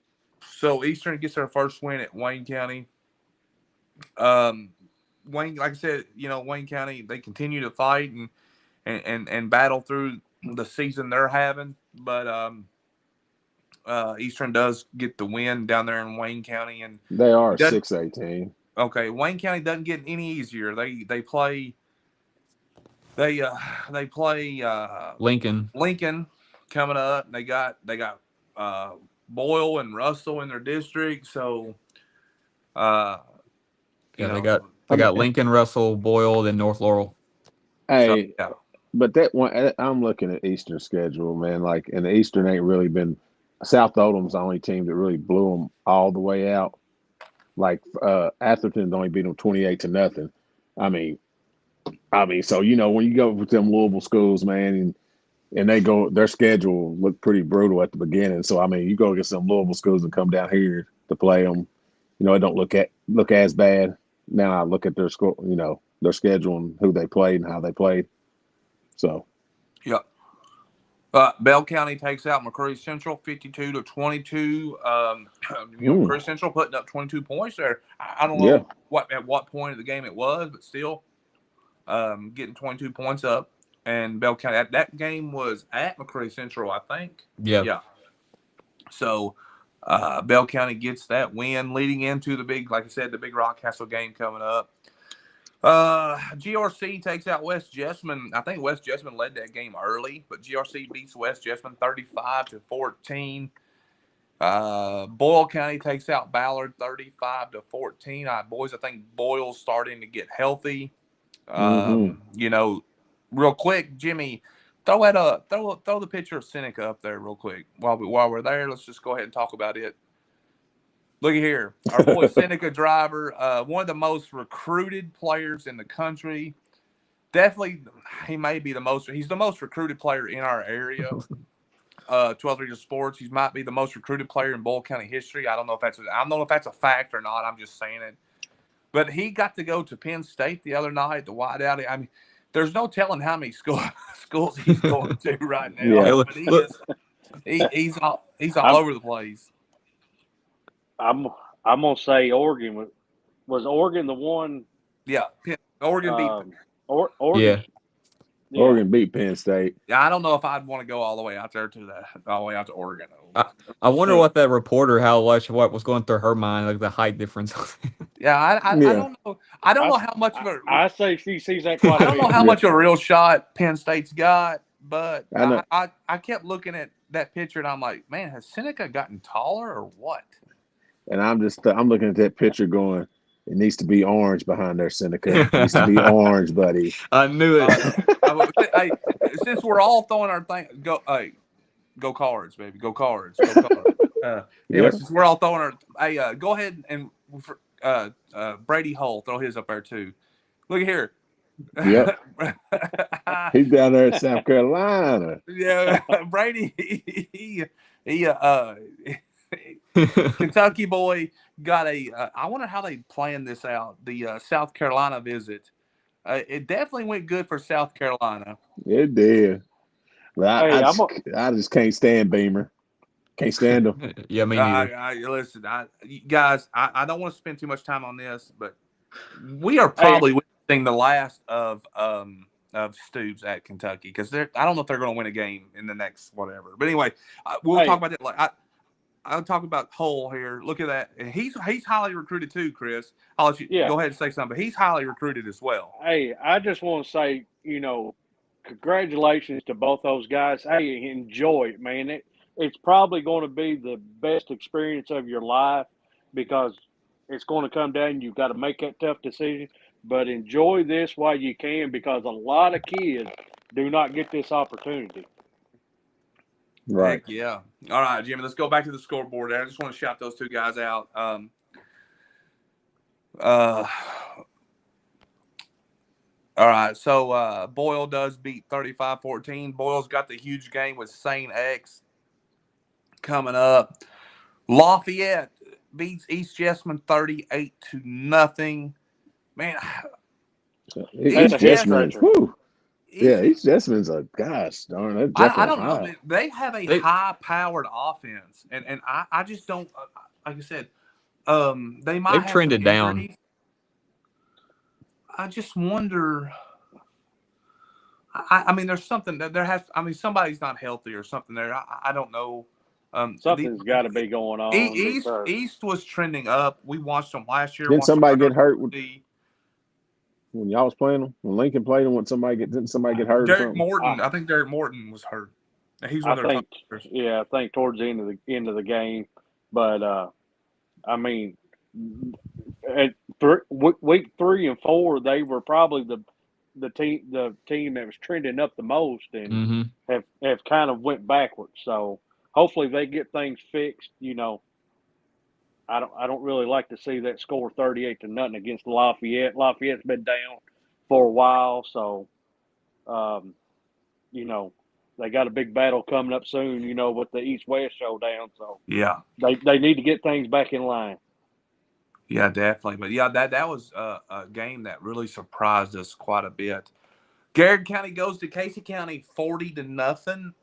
So Eastern gets their first win at Wayne County. Um, Wayne, like I said, Wayne County, they continue to fight and battle through the season they're having, but Eastern does get the win down there in Wayne County, and They are it a doesn't. 6-18. Okay, Wayne County doesn't get any easier. They they play Lincoln. Lincoln coming up. They got Boyle and Russell in their district, so uh, Yeah, they got so they got Lincoln, Russell, Boyle, then North Laurel. so Hey, yeah, but that one, I'm looking at Eastern schedule, man. Like, and the Eastern ain't really been. South Odom's the only team that really blew them all the way out. Like, Atherton's only beat them 28-0. I mean, so when you go with them Louisville schools, man, and their schedule looked pretty brutal at the beginning. So you go against some Louisville schools and come down here to play them. It don't look as bad. Now I look at their score, their schedule and who they played and how they played. So yeah. Bell County takes out McCreary Central 52-22. mm, McCreary Central putting up 22 points there. I don't yeah, know at what point of the game it was, but still getting 22 points up. And Bell County, that game was at McCreary Central, I think. Yeah. Yeah. So Bell County gets that win leading into like I said, the big Rockcastle game coming up. GRC takes out West Jessamine. I think West Jessamine led that game early, but GRC beats West Jessamine 35-14. Boyle County takes out Ballard 35-14. Boys, I think Boyle's starting to get healthy. mm-hmm. Real quick, Jimmy, throw the picture of Seneca up there real quick while we're there. Let's just go ahead and talk about it. Look at here, our boy Seneca Driver, one of the most recruited players in the country. definitely he may be he's the most recruited player in our area. 12th Region Sports. He might be the most recruited player in Boyle County history. I don't know if that's a fact or not. I'm just saying it. But he got to go to Penn State the other night, the Whiteout. I mean, there's no telling how many schools he's going to right now. Yeah. But he's all over the place. I'm gonna say Oregon was Oregon the one. Yeah, Oregon beat. Oregon. Yeah. Yeah. Oregon beat Penn State. Yeah, I don't know if I'd want to go all the way out there all the way out to Oregon. I wonder what that reporter, what was going through her mind, like the height difference. Yeah, I Yeah. don't know. I don't know how much of a. I say she sees that quite I a don't bit. know how much of a real shot Penn State's got, but I know. I kept looking at that picture and I'm like, man, has Seneca gotten taller or what? And I'm looking at that picture going, it needs to be orange behind there, Seneca. It needs to be orange, buddy. I knew it. Hey, since we're all throwing our thing, go Cards, baby, go Cards, go Cards. Anyway, Yeah. since we're all throwing our, go ahead and Brady Hull, throw his up there too. Look at here. Yep. He's down there in South Carolina. Yeah, Brady. Kentucky boy got I wonder how they planned this out. The South Carolina visit. It definitely went good for South Carolina. It did. But Hey, I just can't stand Beamer. Can't stand him. Yeah, me neither. Listen, guys, I don't want to spend too much time on this, but we are probably witnessing the last of Stoops at Kentucky because I don't know if they're going to win a game in the next whatever. But anyway, we'll talk about that. I'll talk about Hull here. Look at that. And he's highly recruited too, Chris. I'll let you go ahead and say something, but he's highly recruited as well. Hey, I just want to say, congratulations to both those guys. Hey, enjoy it, man. It's probably going to be the best experience of your life because it's going to come down. You've got to make that tough decision, but enjoy this while you can because a lot of kids do not get this opportunity. Right. Heck yeah. All right, Jimmy, let's go back to the scoreboard there. I just want to shout those two guys out. All right, so Boyle does beat 35-14. Boyle's got the huge game with St. X coming up. Lafayette beats East Jessamine 38-0. Man, East Jessamine. East Jessamine's a gosh darn it. I don't know. Man. They have a high-powered offense, and I just don't. Like I said, they might have trended down. I just wonder. I mean, there's something that there has. I mean, somebody's not healthy or something there. I don't know. Something's got to be going on. East was trending up. We watched them last year. Didn't somebody get hurt when y'all was playing them? When Lincoln played them, didn't somebody get hurt? Derek Morton. I think Derek Morton was hurt. He's one of their top players. Yeah, I think towards the end of the game. But I mean, at week 3 and 4, they were probably the team that was trending up the most and have kind of went backwards. So hopefully they get things fixed. I don't really like to see that score 38-0 against Lafayette. Lafayette's been down for a while, so they got a big battle coming up soon. With the East-West showdown. So yeah, they need to get things back in line. Yeah, definitely. But yeah, that was a game that really surprised us quite a bit. Garrett County goes to Casey County 40-0.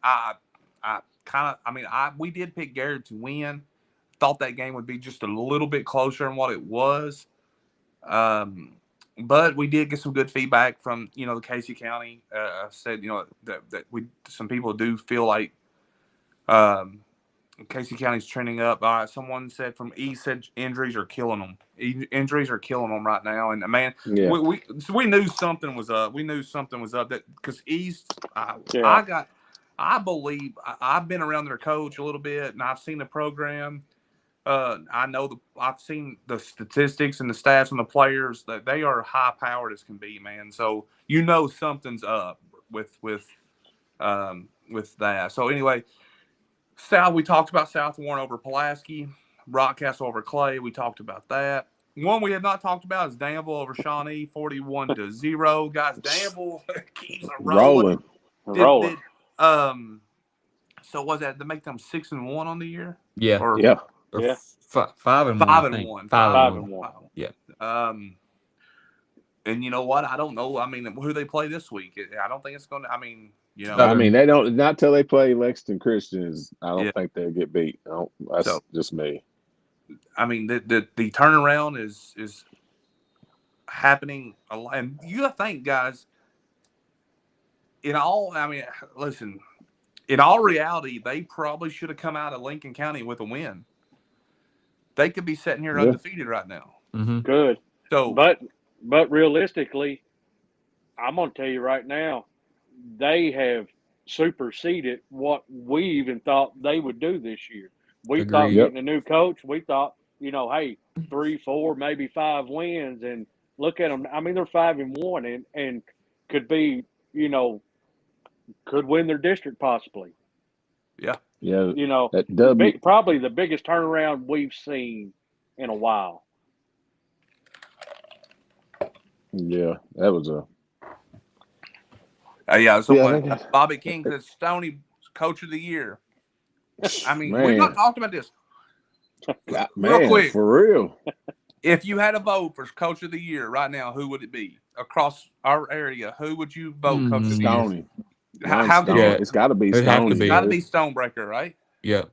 We did pick Garrett to win. Thought that game would be just a little bit closer than what it was. But we did get some good feedback from, the Casey County. Said, that some people do feel like Casey County's trending up. All right, someone said from East said injuries are killing them. Injuries are killing them right now. And man, we knew something was up. We knew something was up because East. I believe I've been around their coach a little bit, and I've seen the program. I've seen the statistics and the stats and the players that they are high powered as can be, man. So something's up with that. So anyway, we talked about South Warren over Pulaski, Rockcastle over Clay. We talked about that. one we have not talked about is Danville over Shawnee, 41-0. Guys, Danville keeps it rolling. Rolling. So was that to make them 6-1 on the year? Yeah. Or Yeah. Or Yeah. 5-1. 5-1. 5-1. Yeah. And you know what? I don't know. I mean, who they play this week? I don't think it's going to. I mean, I mean, they don't, not till they play Lexington Christians, I don't Yeah. think they'll get beat. That's So- just me. I mean, the turnaround is happening a lot. And you got to think, guys, listen, in all reality, they probably should have come out of Lincoln County with a win. They could be sitting here Yeah. undefeated right now. Mm-hmm. Good. So, But realistically, I'm going to tell you right now, they have superseded what we even thought they would do this year. We thought Agreed. Yep. getting a new coach, we thought, hey, 3, 4, maybe 5 wins, and look at them. I mean, they're 5-1 and could be, could win their district possibly. yeah. Yeah. That probably the biggest turnaround we've seen in a while. Yeah. That was a. Bobby King says Stoney Coach of the Year. I mean, Man. we've not talked about this. God, Real man, quick. for real. If you had a vote for Coach of the Year right now, who would it be across our area? Who would you vote Coach of the Year? Stoney. How could you? It's got to be It'd have to Stoney. be. It's got to be Stonebreaker, right? Yeah.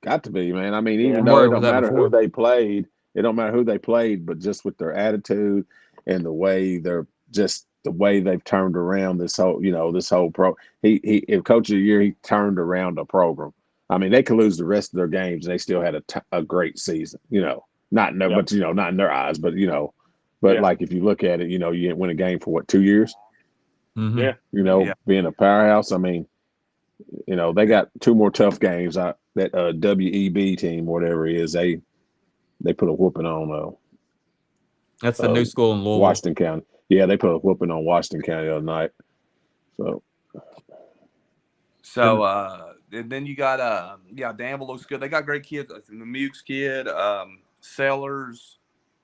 Got to be, man. I mean, Yeah. even I'm though worried it don't with that matter before. who they played, but just with their attitude and the way they've turned around this whole pro. If Coach of the Year, he turned around a program. I mean, they could lose the rest of their games and they still had a great season. Not in their, Yep. but not in their eyes, but Yeah. like if you look at it, you didn't win a game for 2 years. Mm-hmm. Yeah. Being a powerhouse. I mean, they got 2 more tough games. That WEB team, whatever it is, they put a whooping on That's the new school in Louisville. Washington County. Yeah, they put a whooping on Washington County the other night. And then you got Danville looks good. They got great kids. The Mukes kid, Sellers.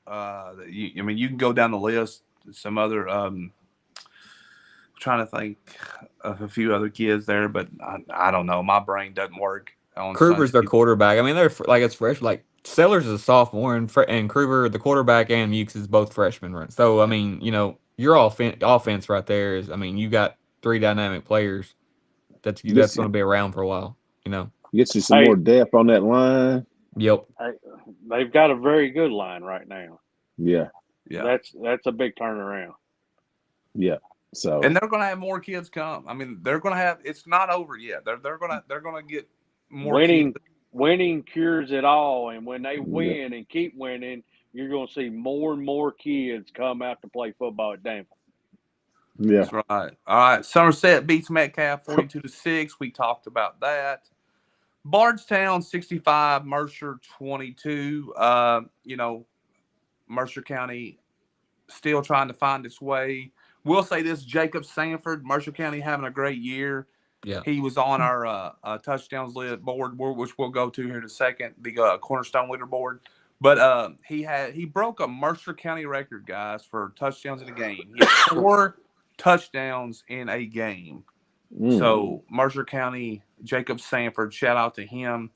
You can go down the list. Some other. Trying to think of a few other kids there, but I don't know. My brain doesn't work. Kruger's their quarterback. I mean, they're like it's fresh. Like Sellers is a sophomore, and Kruger, the quarterback, and Mukes is both freshmen. Right? So I mean, your offense right there is. I mean, you got 3 dynamic players. That's going to be around for a while. Gets you some more depth on that line. Yep. They've got a very good line right now. Yeah. That's a big turnaround. Yeah. So and they're going to have more kids come. I mean, they're going to have. It's not over yet. They're going to get more kids. Winning cures it all, and when they win and keep winning, you're going to see more and more kids come out to play football at Danville. Yeah, that's right. All right, Somerset beats Metcalf 42-6. We talked about that. Bardstown 65, Mercer 22. Mercer County still trying to find its way. We'll say this: Jacob Sanford, Mercer County having a great year. Yeah, he was on our touchdowns board, which we'll go to here in a second. The Cornerstone leaderboard, but he broke a Mercer County record, guys, for touchdowns in a game. He had 4 touchdowns in a game. So Mercer County, Jacob Sanford, shout out to him.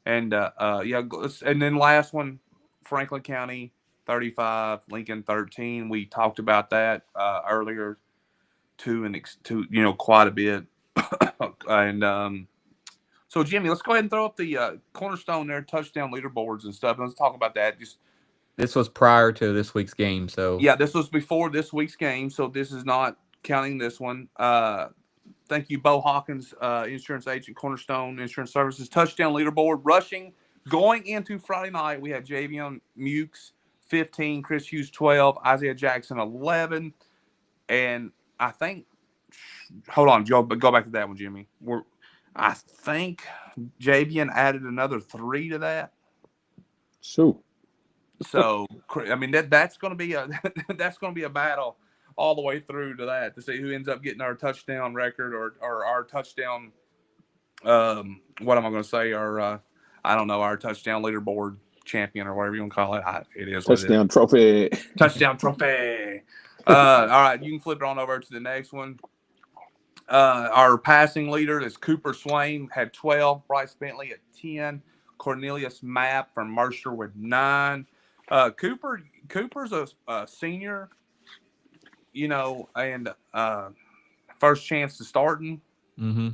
And and then last one, Franklin County 35, Lincoln 13. We talked about that earlier too, quite a bit. And so Jimmy, let's go ahead and throw up the Cornerstone there touchdown leaderboards and stuff. Let's talk about that. This was prior to this week's game, so yeah, this was before this week's game, so this is not counting this one. Thank you, Bo Hawkins, insurance agent, Cornerstone Insurance Services. Touchdown leaderboard rushing going into Friday night. We had Javion Mukes 15, Chris Hughes 12, Isaiah Jackson 11, and I think. Hold on, Joe. But go back to that one, Jimmy. I think Javion added another 3 to that. So I mean that's going to be a battle all the way through to that to see who ends up getting our touchdown record or our touchdown. What am I going to say? Our touchdown leaderboard champion or whatever you want to call it. It is what it is. Touchdown trophy. Touchdown trophy. All right, you can flip it on over to the next one. Our passing leader is Cooper Swain, had 12. Bryce Bentley at 10. Cornelius Mapp from Mercer with 9. Cooper's a senior, and first chance to starting, Mm-hmm.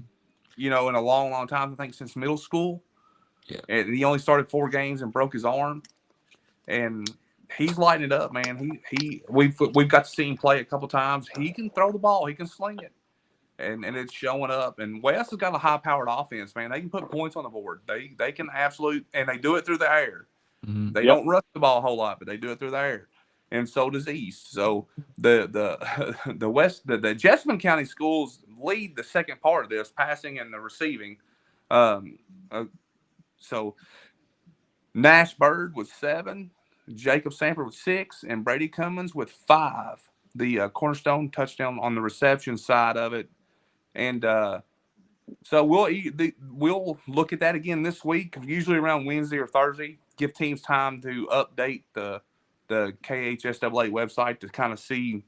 in a long, long time, I think since middle school. Yeah. And he only started 4 games and broke his arm. And he's lighting it up, man. We've got to see him play a couple times. He can throw the ball. He can sling it. And it's showing up. And West has got a high-powered offense, man. They can put points on the board. They can and they do it through the air. Mm-hmm. They don't rush the ball a whole lot, but they do it through the air. And so does East. So the West, the Jessamine County schools lead the second part of this, passing and the receiving. So Nash Bird with 7, Jacob Sanford with 6, and Brady Cummins with 5. The cornerstone touchdown on the reception side of it. And so we'll look at that again this week, usually around Wednesday or Thursday. Give teams time to update the KHSAA website to kind of see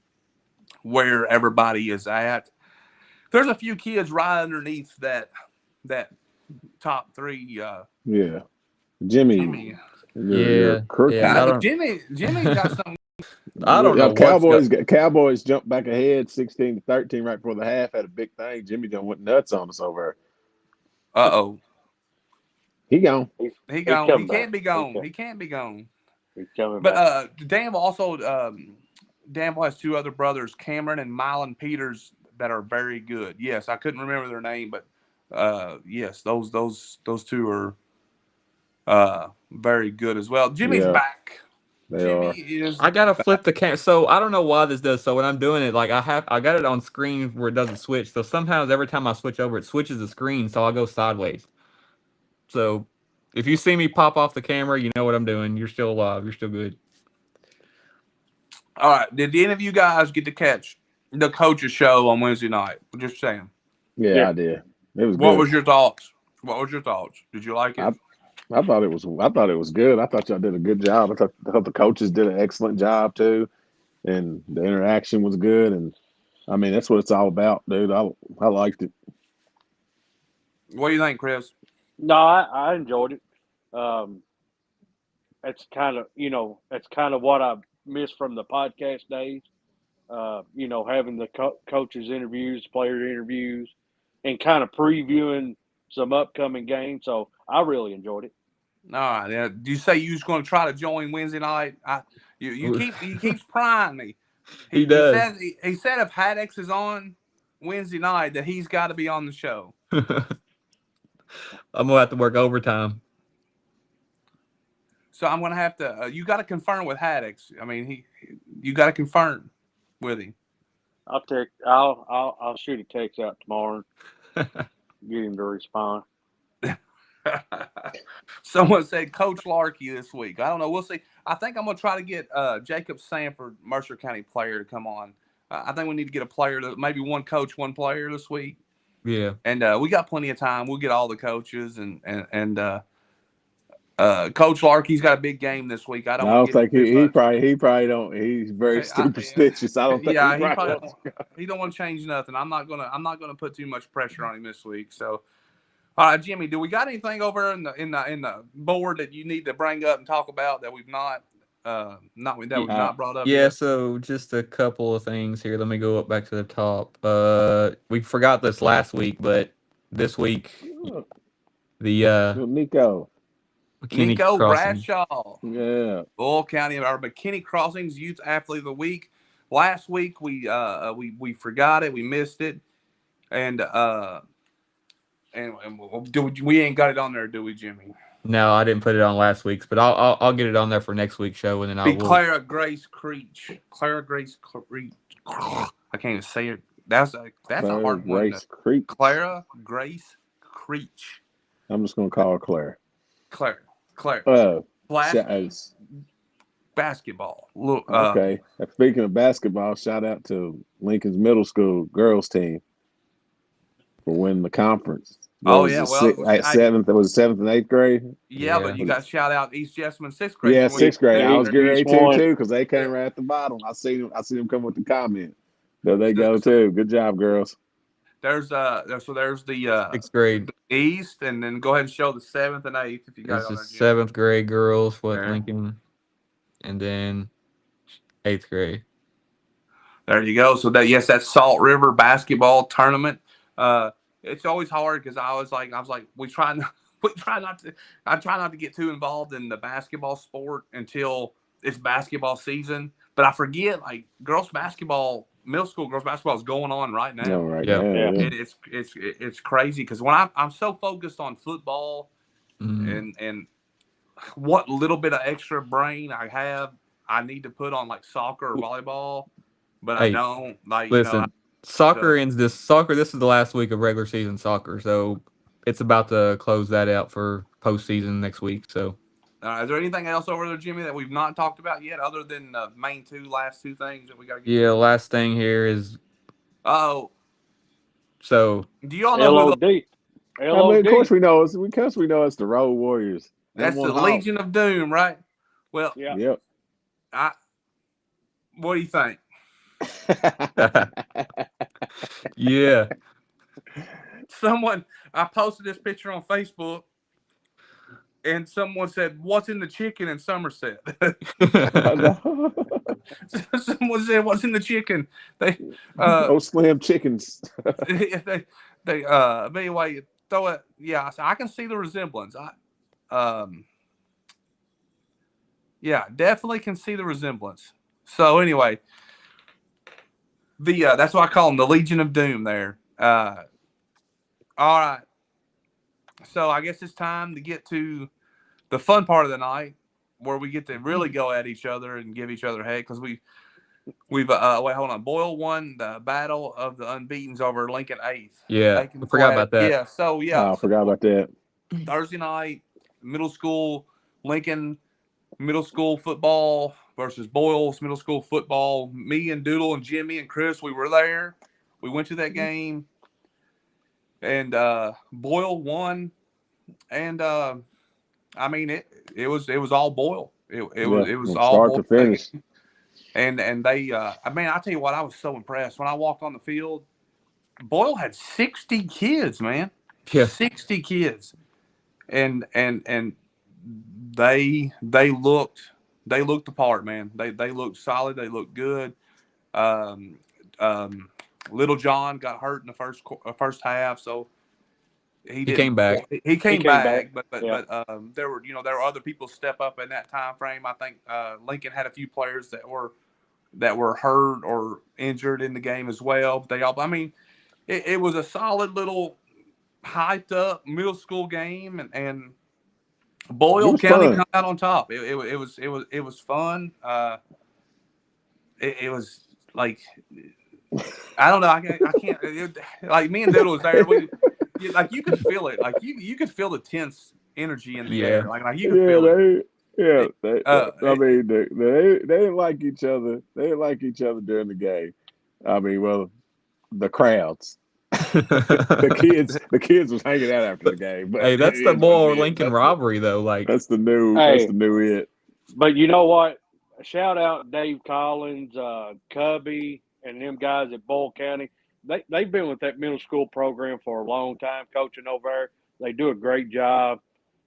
where everybody is at. There's a few kids right underneath that top 3. Yeah. Jimmy. Your crooked. Yeah. Jimmy got something. I don't know what's Cowboys jumped back ahead 16-13 right before the half. Had a big thing. Jimmy done went nuts on us over there. Uh-oh. He gone. He gone. He can't be gone. He can't be gone. He's coming but back. Danville also Danville has 2 other brothers, Cameron and Mylan Peters, that are very good. Yes, I couldn't remember their name, but yes, those 2 are very good as well. Jimmy's back. I gotta flip the camera. So I don't know why this does. So when I'm doing it, like I got it on screen where it doesn't switch. So sometimes every time I switch over, it switches the screen, so I'll go sideways. So if you see me pop off the camera, you know what I'm doing. You're still alive. You're still good. All right. Did any of you guys get to catch the coach's show on Wednesday night? Just saying. Yeah, I did. It was. What good. was your thoughts? Did you like it? I thought it was good. I thought y'all did a good job. I thought the coaches did an excellent job too, and the interaction was good. And I mean, that's what it's all about, dude. I liked it. What do you think, Chris? No, I enjoyed it. It's kind of what I missed from the podcast days. Having the coaches interviews, player interviews, and kind of previewing some upcoming games. So I really enjoyed it. All right. Yeah. Do you say you was going to try to join Wednesday night? He keeps prying me. He does. He said if Haddox is on Wednesday night that he's got to be on the show. I'm gonna have to work overtime. So I'm gonna have to. You got to confirm with Haddox. I mean, you got to confirm with him. I'll shoot a text out tomorrow. Get him to respond. Someone said Coach Larkey this week. I don't know. We'll see. I think I'm gonna try to get Jacob Sanford, Mercer County player, to come on. I think we need to get a player, maybe one coach, one player this week. Yeah. And we got plenty of time. We'll get all the coaches and Coach Larkey's got a big game this week. I don't think he probably don't. He's very superstitious. I don't think. Yeah, he don't want to change nothing. I'm not gonna put too much pressure on him this week. So, all right, Jimmy, do we got anything over in the board that you need to bring up and talk about that we've not brought up? Yeah, yet? So just a couple of things here. Let me go up back to the top. We forgot this last week, but this week the Nico Bradshaw, Bull County, our McKinney Crossings Youth Athlete of the Week. Last week we forgot it, we missed it, and we ain't got it on there, do we, Jimmy? No, I didn't put it on last week's, but I'll get it on there for next week's show, and then I'll Clara Grace Creech. Clara Grace Creech. I can't even say it. That's a hard one. Clara Grace Creech. I'm just gonna call her Claire. Claire. Basketball. Look. Okay. Speaking of basketball, shout out to Lincoln's Middle School girls team for winning the conference. What Oh was yeah, it? well, Seventh? It was seventh and eighth grade. yeah, but Yeah. you got to shout out East Jessamine sixth grade Yeah, for winning sixth grade. I was there. getting East ready to one. too because they came Yeah. right at the bottom. I see them. I see them come with the comment. There they So, go so too. Good job, girls. there's the 6th grade. East, and then go ahead and show the seventh and eighth if you got it It's on the there, Jimmy. 7th grade girls, what There. Lincoln, and then 8th grade. There you go. So that's Salt River basketball tournament. It's always hard because I was like, we try not to, I try not to get too involved in the basketball sport until it's basketball season. But I forget, like, girls basketball, middle school girls basketball is going on right No, now. right Yep. now, Yeah. yeah. It's crazy because when I'm so focused on football Mm. and what little bit of extra brain I have, I need to put on like soccer or volleyball, but I Hey, don't. Like, listen, so soccer. This is the last week of regular season soccer, so it's about to close that out for postseason next week. So is there anything else over there, Jimmy, that we've not talked about yet, other than the last two things that we got to get yeah, to? last thing here is Oh, so do y'all know who LOD. I mean, of course LOD. we know it's because we know it's the Road Warriors. Them that's one the Hawk. Legion of Doom, right? Well, Yeah. Yep. I what do you think? yeah. Someone I posted this picture on Facebook, and someone said, "What's in the chicken in Somerset?" Someone said, "What's in the chicken?" They Oh, slam chickens. but anyway, throw it. Yeah, so I can see the resemblance. Um, yeah, definitely can see the resemblance. So anyway, the that's why I call them the Legion of Doom. There. All right. So I guess it's time to get to the fun part of the night, where we get to really go at each other and give each other heck, because we've wait, hold on. Boyle won the battle of the unbeaten's over Lincoln eighth. Yeah, They can I go forgot ahead. about that. Yeah. So yeah. Oh, I forgot about that. Thursday night, middle school Lincoln middle school football versus Boyle's middle school football. Me and Doodle and Jimmy and Chris, we were there. We went to that game, and Boyle won. And I mean, it was all Boyle. Yeah, It was from all start Boyle to finish. and they I mean, I tell you what, I was so impressed when I walked on the field. Boyle had 60 kids, man. Yeah. 60 kids. And they looked the part, man. They looked solid. They looked good. Um, um, Little John got hurt in the first half, so he He didn't. came back. He He came came back. back, but Yeah. there were other people step up in that time frame. I think Lincoln had a few players that were hurt or injured in the game as well. But I mean, it was a solid little hyped up middle school game, and It Boyle was County fun. come out on top. It was fun. It was like, I don't know. I can't. Like, me and Doodle was there. Like, you could feel it. Like, you could feel the tense energy in the Yeah. air. Like you could Yeah, feel it. I mean, they didn't like each other. They didn't like each other during the game. I mean, well, the crowds, the kids was hanging out after the game, but Hey, it that's the is what it Boyle is. Lincoln rivalry though. Like, That's Hey, the new it. but you know what? Shout out Dave Collins, Cubby, and them guys at Boyle County. They've been with that middle school program for a long time, coaching over there. They do a great job.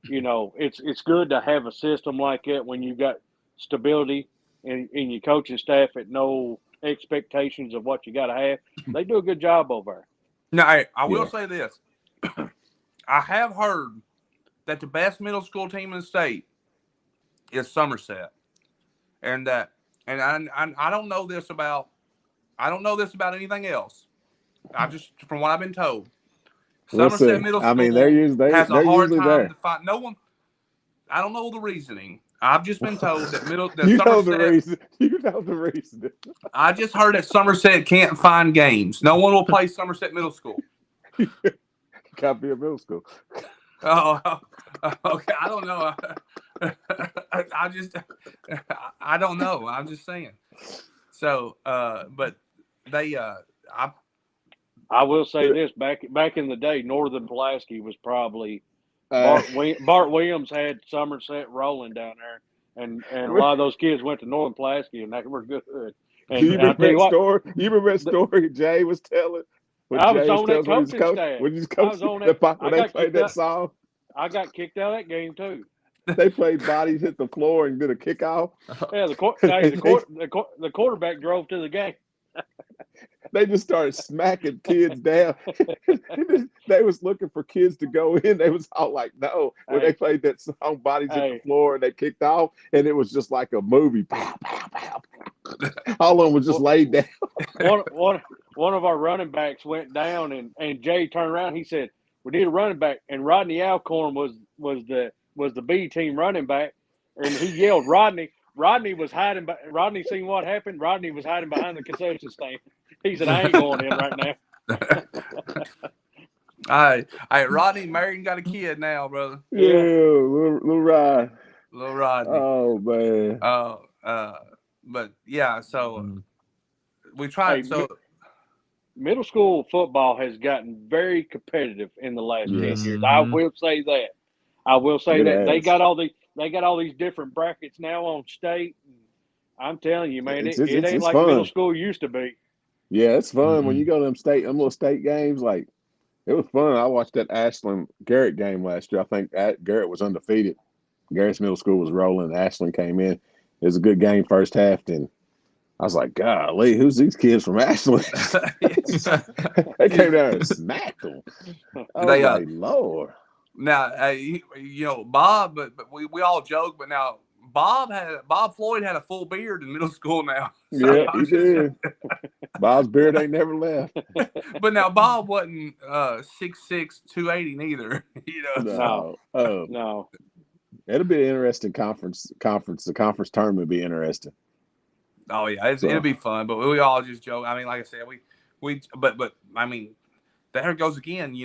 You know, it's good to have a system like that when you got stability in your coaching staff at no expectations of what you got to have. They do a good job over there. Now, I will Yeah, say this: I have heard that the best middle school team in the state is Somerset, and that, and I don't know this about anything else. I just, from what I've been told, we'll Somerset see. Middle I mean, they're School usually has a they're hard usually time there. to find. No one. I don't know the reasoning. I've just been told that You know the Somerset. reason. You know the reason. I just heard that Somerset can't find games. No one will play Somerset Middle School. Can't be a middle school. Oh, okay. I don't know. I just, I don't know. I'm just saying. So, but they, I will say this: back in the day, Northern Pulaski was probably Uh, Bart Williams had Somerset rolling down there, and a lot of those kids went to Northern Pulaski, and they were good. do you And I remember tell you that what, story? You remember that the, story Jay was telling? When I was Jay was on that telling when he was coaching coach, staff. when he was I was coaching, on that. when I they got played kicked that out. song, I got kicked out of that game too. they played bodies hit the floor and did a kickoff. Yeah, And the quarterback drove to the game. they just started smacking kids down. They was looking for kids to go in. They was all like, no. When they Hey, played that song, bodies hit the hey, floor, and they kicked off, and it was just like a movie. Pow, pow, pow. All of them was just laid down. one one one of our running backs went down, and Jay turned around. He said, "We need a running back." And Rodney Alcorn was the B team running back, and he yelled, "Rodney!" Rodney was hiding. Rodney seen what happened. Rodney was hiding behind the concession stand. He said, "I ain't going in right now." Hey, Rodney married and got a kid now, brother. Yeah, Yeah. little ride. Little Rodney. Oh man. Uh, uh, but yeah, so Mm. we Hey, tried. So middle school football has gotten very competitive in the last 10 Yes, years. I Mhm. will say that. I will say it that has. they got all these different brackets now on state. I'm telling you, man, It's it ain't it's like middle fun. school used to be. Yeah, it's fun when you Mhm. go to them little state games. Like it was fun. I watched that Ashland Garrett game last year. I think Garrett was undefeated. Garrett's middle school was rolling. Ashland came in. It was a good game first half. Then I was like, golly, who's these kids from Ashland? They came down and smacked them. I was they like, Lord. now Bob, but we all joke, but now Bob Floyd had a full beard in middle school now. So Yeah, Yeah. I he was just, did. Bob's beard ain't never left. but now Bob wasn't 6'6", 280 neither. So No, No. no. It'll be an interesting conference. The conference tournament will be interesting. oh yeah, it'll So be fun. But we all just joke. I mean, like I said, but I mean, there it goes again.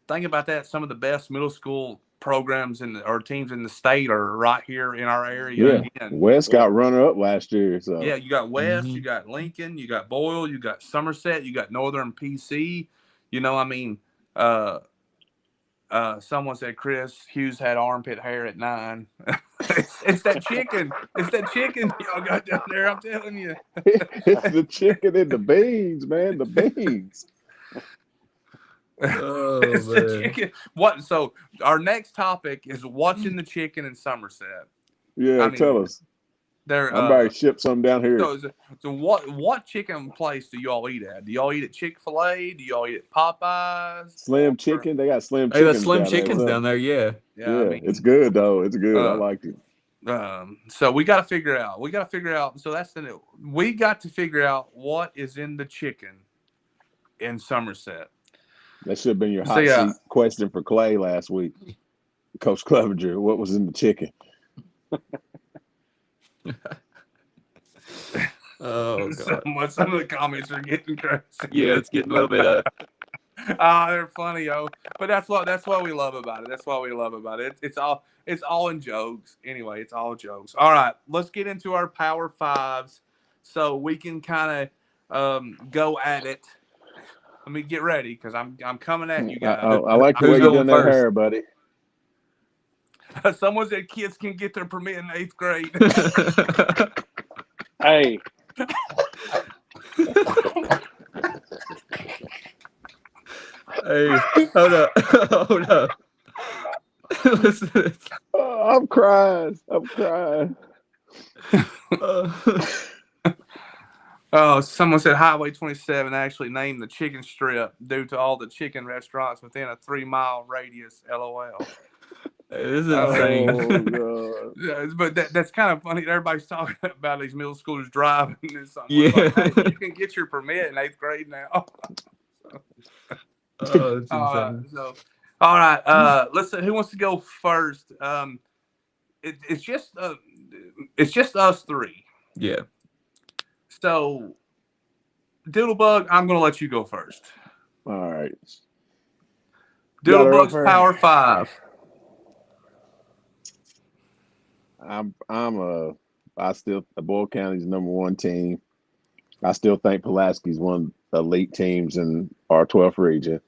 Think about that. Some of the best middle school programs or teams in the state are right here in our area yeah, again. West Yeah. got runner up last year. Yeah, So you got West, you Mhm. got Lincoln, you got Boyle, you got Somerset, you got Northern PC. I mean, uh, someone said Chris Hughes had armpit hair at 9. It's that chicken. It's that chicken y'all got down there. I'm telling you. it's the chicken and the beans, man. The beans. Oh It's the man. chicken. What? So our next topic is watching the chicken in Somerset. Yeah, I tell mean, us. they're I'm about to ship some down here. so what chicken place do y'all eat at? Do y'all eat at Chick-fil-A? Do y'all eat at Popeyes? Slim chicken. They got slim Hey, the chickens Slim down there Chickens too. down there, yeah. Yeah, I Yeah, it's mean, good though. It's good. I uh, liked it. so we got to figure out. So we got to figure out what is in the chicken in Somerset. That should have been your So hot yeah, seat question for Clay last week. Coach Clevenger, what was in the chicken? Oh god. some of the comments are getting crazy. Yeah, it's getting a little bit. They're funny, yo. But that's what we love about it. That's what we love about it. It's all in jokes. Anyway, it's all jokes. All right, let's get into our Power Fives, so we can kind of go at it. Let me get ready because I'm coming at you I, guys. I, I like the way Who's you going done that first? hair, buddy. Someone said kids can get their permit in 8th grade. Hey, Hey, hold up. Hold up. Listen to this. Oh, I'm crying. I'm crying. Uh, Oh, someone said Highway 27 actually named the chicken strip due to all the chicken restaurants within a 3-mile radius. LOL. hey, this is Oh, insane. Oh god. yeah, but that's kind of funny. Everybody's talking about these middle schoolers driving, and someone's like, Yeah. "Hey, you can get your permit in 8th grade now." Oh, it's insane. So, all right. Let's see. Who wants to go first? It's just us three. Yeah. So, Doodlebug, I'm going to let you go first. All right. Got her up Doodlebug's there. Power Five. I still the Boyle County's number one team. I still think Pulaski's one elite teams in our 12th region.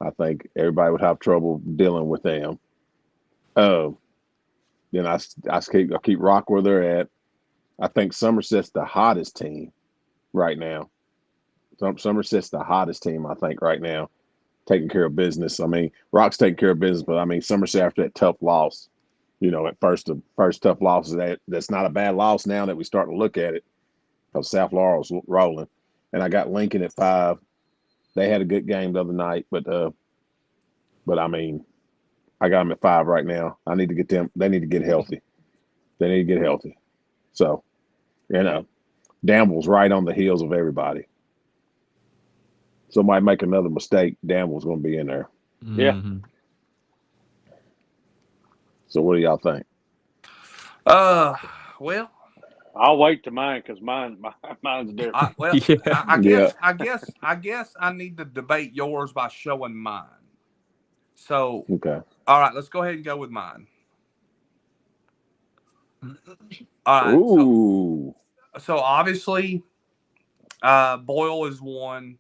I think everybody would have trouble dealing with them. Uh, then I keep Rock where they're at. I think Somerset's the hottest team right now. Somerset's the hottest team, I think, right now, taking care of business. I mean, Rock's taking care of business, but I mean, Somerset after that tough loss, at first the first tough loss that's not a bad loss now that we start to look at it because South Laurel's rolling, and I got Lincoln at 5. They had a good game the other night, but I mean, I got them at 5 right now. I need to get them. They need to get healthy. They need to get healthy. So, Danville's right on the heels of everybody. Somebody make another mistake, Danville's going to be in there. Yeah. Mm-hmm. So, what do y'all think? Well, I'll wait to mine because mine's different. Yeah. I Yeah. guess I need to debate yours by showing mine. So, Okay. all right, let's go ahead and go with mine. All right, Ooh. so obviously, Boyle is one,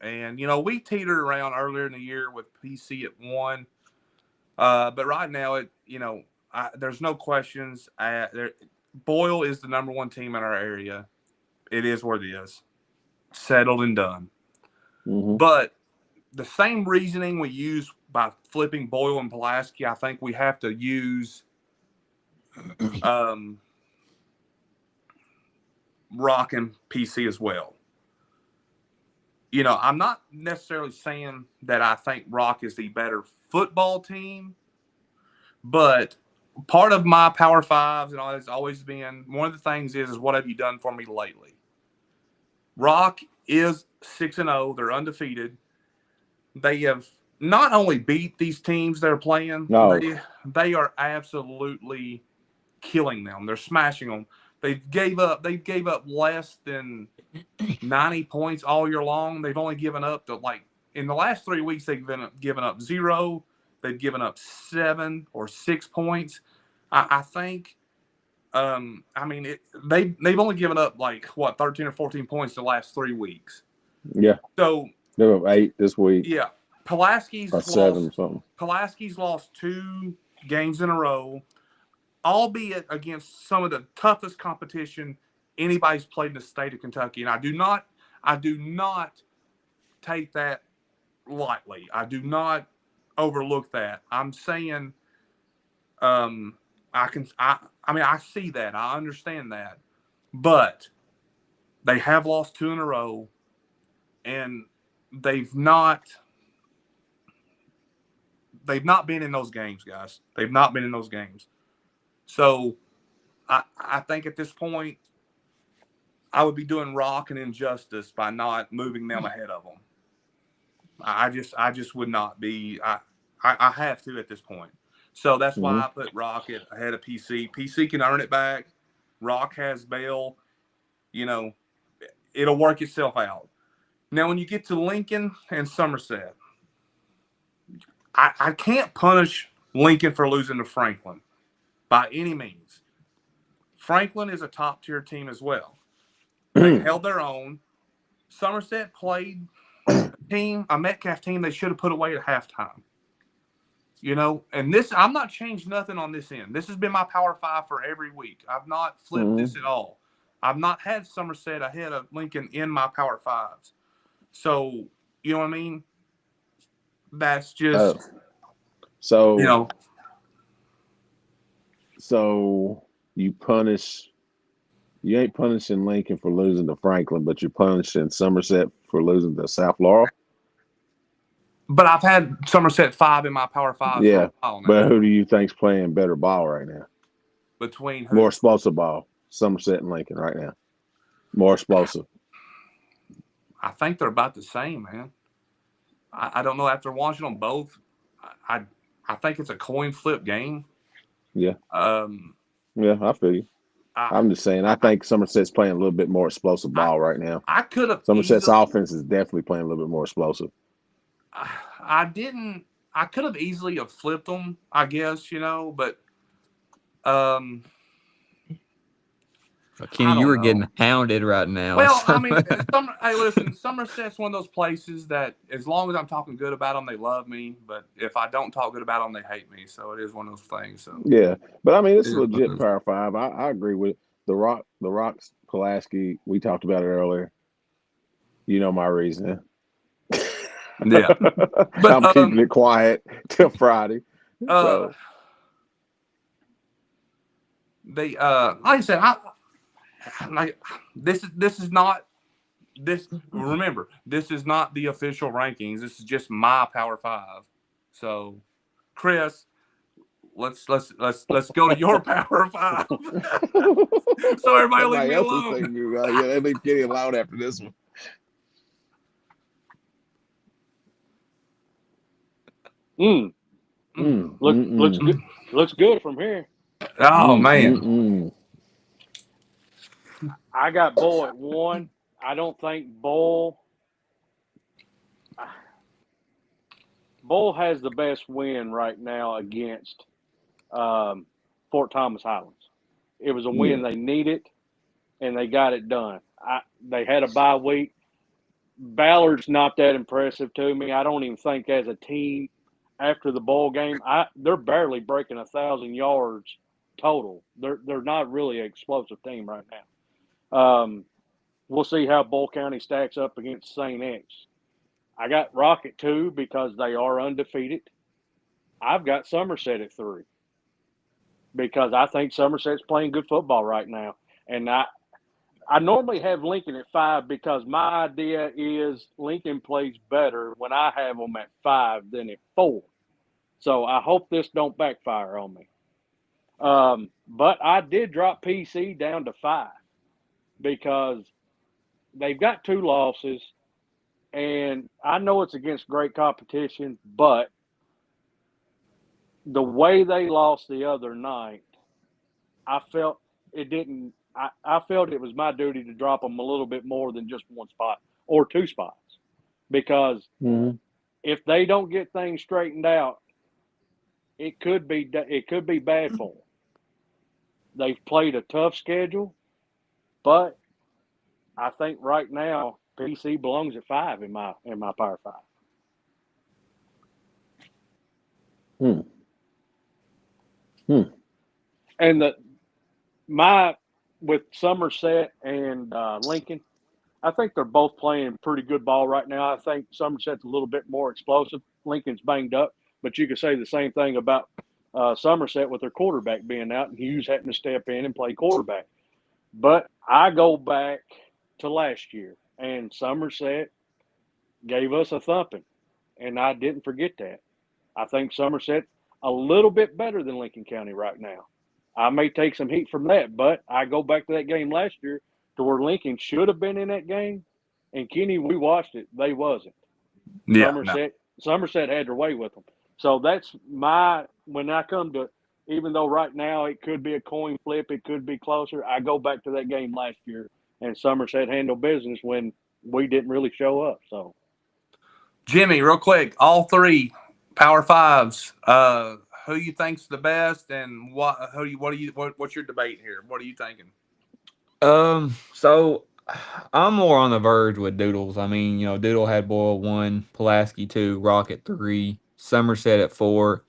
and we teetered around earlier in the year with PC at 1, but right now there's no questions. Boyle is the number 1 team in our area. It is what it is, settled and done. Mm-hmm. But the same reasoning we use by flipping Boyle and Pulaski, I think we have to use Rock and PC as well. I'm not necessarily saying that I think Rock is the better football team, but part of my Power Fives and all has always been one of the things is what have you done for me lately? Rock is 6-0. They're undefeated. They have not only beat these teams they're playing, No. they are absolutely killing them. They're smashing them. They gave up less than 90 points all year long. They've only given up to in the last 3 weeks they've given up 0. They've given up 7 or 6 points. I think. They've only given up 13 or 14 points the last 3 weeks. Yeah. So They're up 8 this week. yeah, Or 7 or something. Pulaski's lost 2 games in a row, albeit against some of the toughest competition anybody's played in the state of Kentucky. And I do not take that lightly. I do not overlook that. I'm saying, I see that. I understand that, but they have lost 2 in a row, and they've not been in those games, guys. They've not been in those games. So I think at this point, I would be doing Rock an injustice by not moving them ahead of them. I just would not be. I have to at this point. So that's why I put Rock ahead of PC. PC can earn it back. Rock has bail. It'll work itself out. Now, when you get to Lincoln and Somerset, I can't punish Lincoln for losing to Franklin by any means. Franklin is a top-tier team as well. They held their own. Somerset played a Metcalf team they should have put away at halftime. And this, I'm not changed nothing on this end. This has been my Power 5 for every week. I've not flipped this at all. I've not had Somerset ahead of Lincoln in my Power 5s. So, you know what I mean? That's just, So you ain't punishing Lincoln for losing to Franklin, but you're punishing Somerset for losing to South Laurel. But I've had Somerset 5 in my Power 5s for a while now. But who do you think's playing better ball right now? Between who? More explosive ball. Somerset and Lincoln right now. More explosive. I think they're about the same, man. I don't know. After watching them both, I think it's a coin flip game. Yeah. Yeah, I feel you. I'm just saying, I think Somerset's playing a little bit more explosive ball right now. I could have. Somerset's offense is definitely playing a little bit more explosive. I could have easily have flipped them, I guess, but Kenny, I you don't were know. getting hounded right now. Well, I mean, hey, listen, Somerset's one of those places that as long as I'm talking good about them, they love me. But if I don't talk good about them, they hate me. So it is one of those things. So Yeah, but I mean, it it's a is one of legit those. Power Five. I agree with the Rocks, Pulaski. We talked about it earlier. You know my reasoning. Yeah, but I'm keeping it quiet till Friday. uh, So they like I said, I like this is not this. Remember, this is not the official rankings. This is just my Power Five. So, Chris, let's go to your Power Five. So everybody leave somebody me else is alone. thinking, yeah, they leave Kenny alone after this one. Mm, Mm, looks mm, good. Looks good from here. Oh mm, man. mm, I got Bull at 1. I don't think Bull has the best win right now against um, Fort Thomas Highlands. It was a yeah. win they needed, and they got it done. They had a bye week. Ballard's not that impressive to me. I don't even think as a team after the bowl game, they're barely breaking 1,000 yards total. They're not really an explosive team right now. We'll see how Bull County stacks up against St. X. I got Rocket 2 because they are undefeated. I've got Somerset at 3 because I think Somerset's playing good football right now. And I normally have Lincoln at 5 because my idea is Lincoln plays better when I have them at 5 than at 4. So I hope this don't backfire on me. But I did drop PC down to 5 because they've got 2 losses, and I know it's against great competition, but the way they lost the other night, I felt it didn't. I felt it was my duty to drop them a little bit more than just 1 spot or 2 spots because Mm, if they don't get things straightened out, it could be bad for them. They've played a tough schedule, but I think right now PC belongs at 5 in my Power 5. mm, mm. And my with Somerset and Lincoln, I think they're both playing pretty good ball right now. I think Somerset's a little bit more explosive. Lincoln's banged up, but you could say the same thing about Somerset with their quarterback being out and Hughes having to step in and play quarterback. But I go back to last year, and Somerset gave us a thumping, and I didn't forget that. I think Somerset's a little bit better than Lincoln County right now. I may take some heat from that, but I go back to that game last year to where Lincoln should have been in that game. And Kenny, we watched it. They wasn't. Yeah, no. Somerset had their way with them. So that's my when I come to even though right now it could be a coin flip, it could be closer. I go back to that game last year and Somerset handled business when we didn't really show up. So Jimmy, real quick, all three Power Fives. Who you think's the best, and what's your debate here? What are you thinking? So I'm more on the verge with Doodles. I mean, Doodle had Boyle 1, Pulaski 2, Rocket 3, Somerset at 4.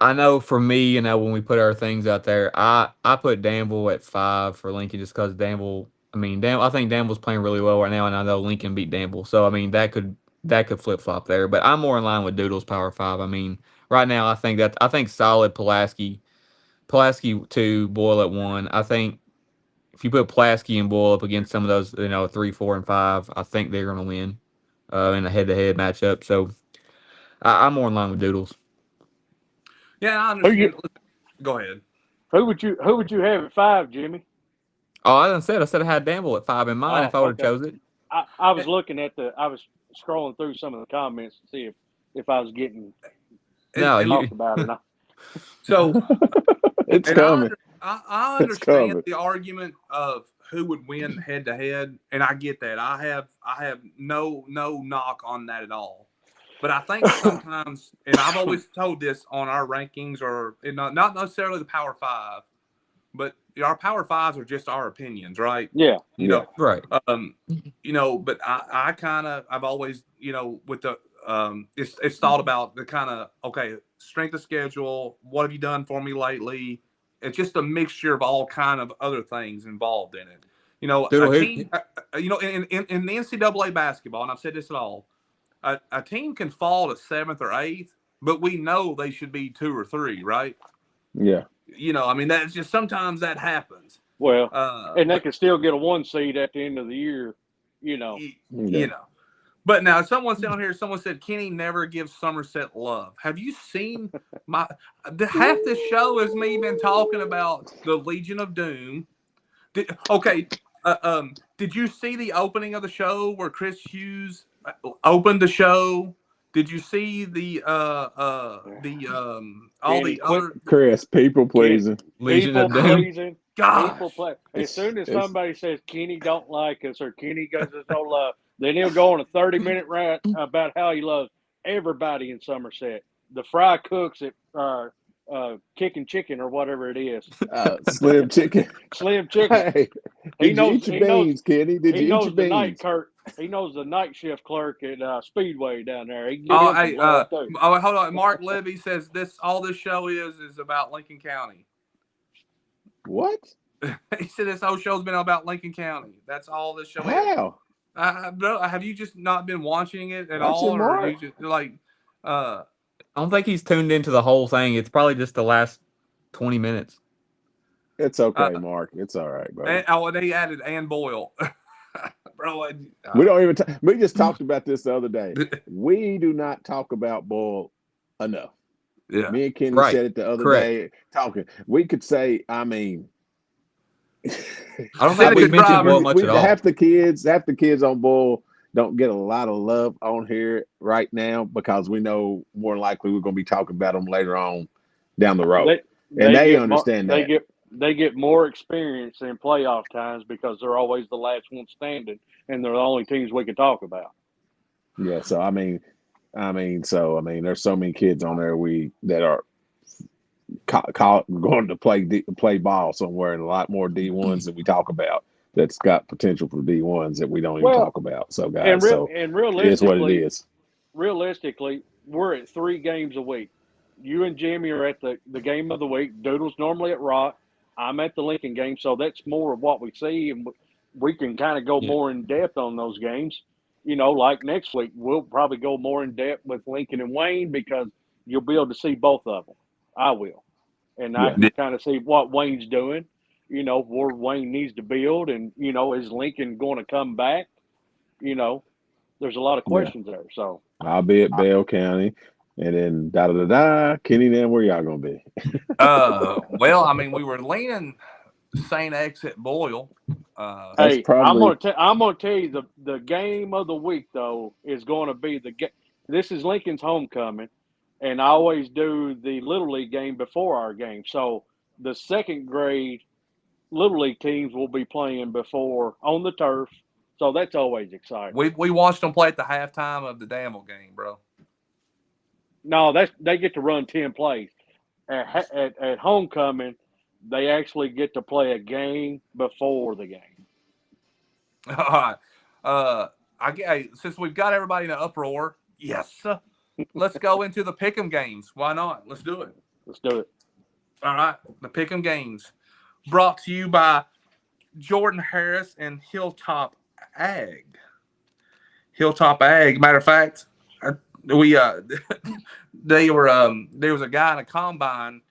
I know for me, when we put our things out there, I put Danville at 5 for Lincoln just because Danville. I mean, I think Danville's playing really well right now, and I know Lincoln beat Danville, so I mean that could flip flop there. But I'm more in line with Doodle's Power 5. I mean, right now I think solid Pulaski 2, Boyle at 1. I think if you put Pulaski and Boyle up against some of those, 3, 4, and 5, I think they're going to win in a head-to-head matchup. So I'm more in line with Doodles. Yeah, I who you understand. Go ahead. who would you have at 5, Jimmy? Oh, I said I had Danville at 5 in mine if Oh, I would have okay. chose it. I was looking at I was scrolling through some of the comments to see if I was getting No, And you. talked about or not. so, It's and coming. I It's understand coming. the argument of who would win head to head, and I get that. I have no knock on that at all. But I think sometimes, and I've always told this on our rankings, or not necessarily the Power Five, but our Power Fives are just our opinions, right? Yeah. You Yeah. know, Right. but I've always, with the it's thought about the kind of, okay, strength of schedule. What have you done for me lately? It's just a mixture of all kind of other things involved in it. A Doodle, team, in the NCAA basketball, and I've said this at all, a team can fall to seventh or eighth, but we know they should be two or three, right? Yeah. I mean, that's just sometimes that happens. Well, and they But can still get a 1 seed at the end of the year. You know. Yeah. But now someone's down here. Someone said Kenny never gives Somerset love. Have you seen my? Half this show is me been talking about the Legion of Doom. Okay, did you see the opening of the show where Chris Hughes opened the show? Did you see the all Kenny, the quit. other Chris, people Kenny, pleasing. Legion people of Doom. pleasing. People gosh? play. As It's soon as it's somebody says Kenny don't like us or Kenny goes us no love, then he'll go on a 30-minute rant about how he loves everybody in Somerset. The fry cooks at Kicking Chicken or whatever it is, Slim Chicken. Slim Chicken. Hey, He did you knows. eat your beans, Kenny? Did He you eat your knows the night beans? clerk. He knows the night shift clerk at Speedway down there. He can give Oh, him some hey, love too. hold on. Mark Levy says this show is about Lincoln County. What? He said this whole show's been about Lincoln County. That's all this show is. How? Bro, have you just not been watching it at Watch all, it, or you Mark. just like? I don't think he's tuned into the whole thing. It's probably just the last 20 minutes. It's Uh, okay, Mark. It's all right, buddy. and they added Ann Boyle, bro. We don't even. We just talked about this the other day. We do not talk about Bull enough. Yeah, Me and Kenny Right. said it the other Correct. day talking. We could say, I mean, I don't think we Syndicate mentioned Boyle driver. much at all. half the kids on Bull don't get a lot of love on here right now because we know more than likely we're going to be talking about them later on down the road, and they understand that. They get more experience in playoff times because they're always the last one standing, and they're the only teams we can talk about. Yeah. So I mean, there's so many kids on there that are going to play ball somewhere, and a lot more D1s that we talk about that's got potential for D1s that we don't even Well, talk about. So and guys, so it is what it is. realistically, we're at 3 games a week. You and Jimmy are at the game of the week. Doodle's normally at Rock. I'm at the Lincoln game, so that's more of what we see, and we can kind of go Yeah. more in depth on those games. Like next week, we'll probably go more in depth with Lincoln and Wayne because you'll be able to see both of them. I will, and I Yeah. can kind of see what Wayne's doing. Where Wayne needs to build, and is Lincoln going to come back? There's a lot of Yeah. questions there. So I'll be at Bell County, and then da da da da. Kenny, then where y'all gonna be? Well, I mean, we were leaning Saint X at Boyle. That's hey, probably I'm gonna tell you the game of the week though is going to be this is Lincoln's homecoming, and I always do the Little League game before our game. So the second grade Little League teams will be playing before on the turf. So that's always exciting. We watched them play at the halftime of the Danville game, bro. No, they get to run 10 plays. At homecoming, they actually get to play a game before the game. All right. Since we've got everybody in an uproar, yes, let's go into the pick'em games. Why not? Let's do it. Let's do it. All right, the pick'em games, brought to you by Jordan Harris and Hilltop Ag. Hilltop Ag. Matter of fact, we they were there was a guy in a combine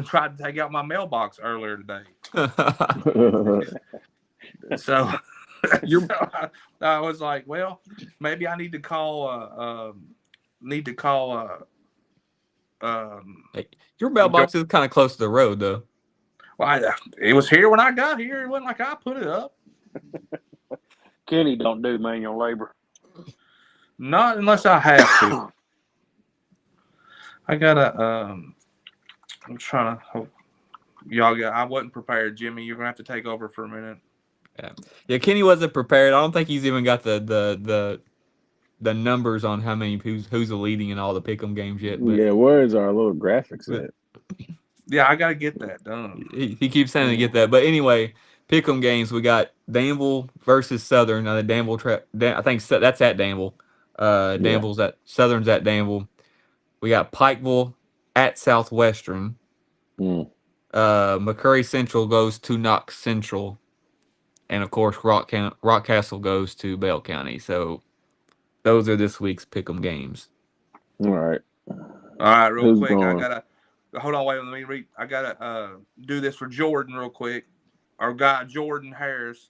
tried to take out my mailbox earlier today. So, I was like, well, maybe I need to call Hey, your mailbox is kind of close to the road, though. well, it was here when I got here. It wasn't like I put it up. Kenny don't do manual labor. Not unless I have to. I gotta. I'm trying to hope y'all got. I wasn't prepared, Jimmy. You're gonna have to take over for a minute. Yeah, Kenny wasn't prepared. I don't think he's even got the numbers on how many who's leading in all the pick'em games yet. But yeah. Where's our little graphics at? Yeah, I got to get that done. He keeps saying to get that. But anyway, pick 'em games. We got Danville versus Southern. Now the Danville I think that's at Danville. Yeah. Danville's at Southern's at Danville. We got Pikeville at Southwestern. Mm. McCurry Central goes to Knox Central, and of course Rock Castle goes to Bell County. So those are this week's pick'em games. All right. All right, real Who's quick. I going? gotta hold on. Wait, let me read. I gotta do this for Jordan real quick. Our guy Jordan Harris.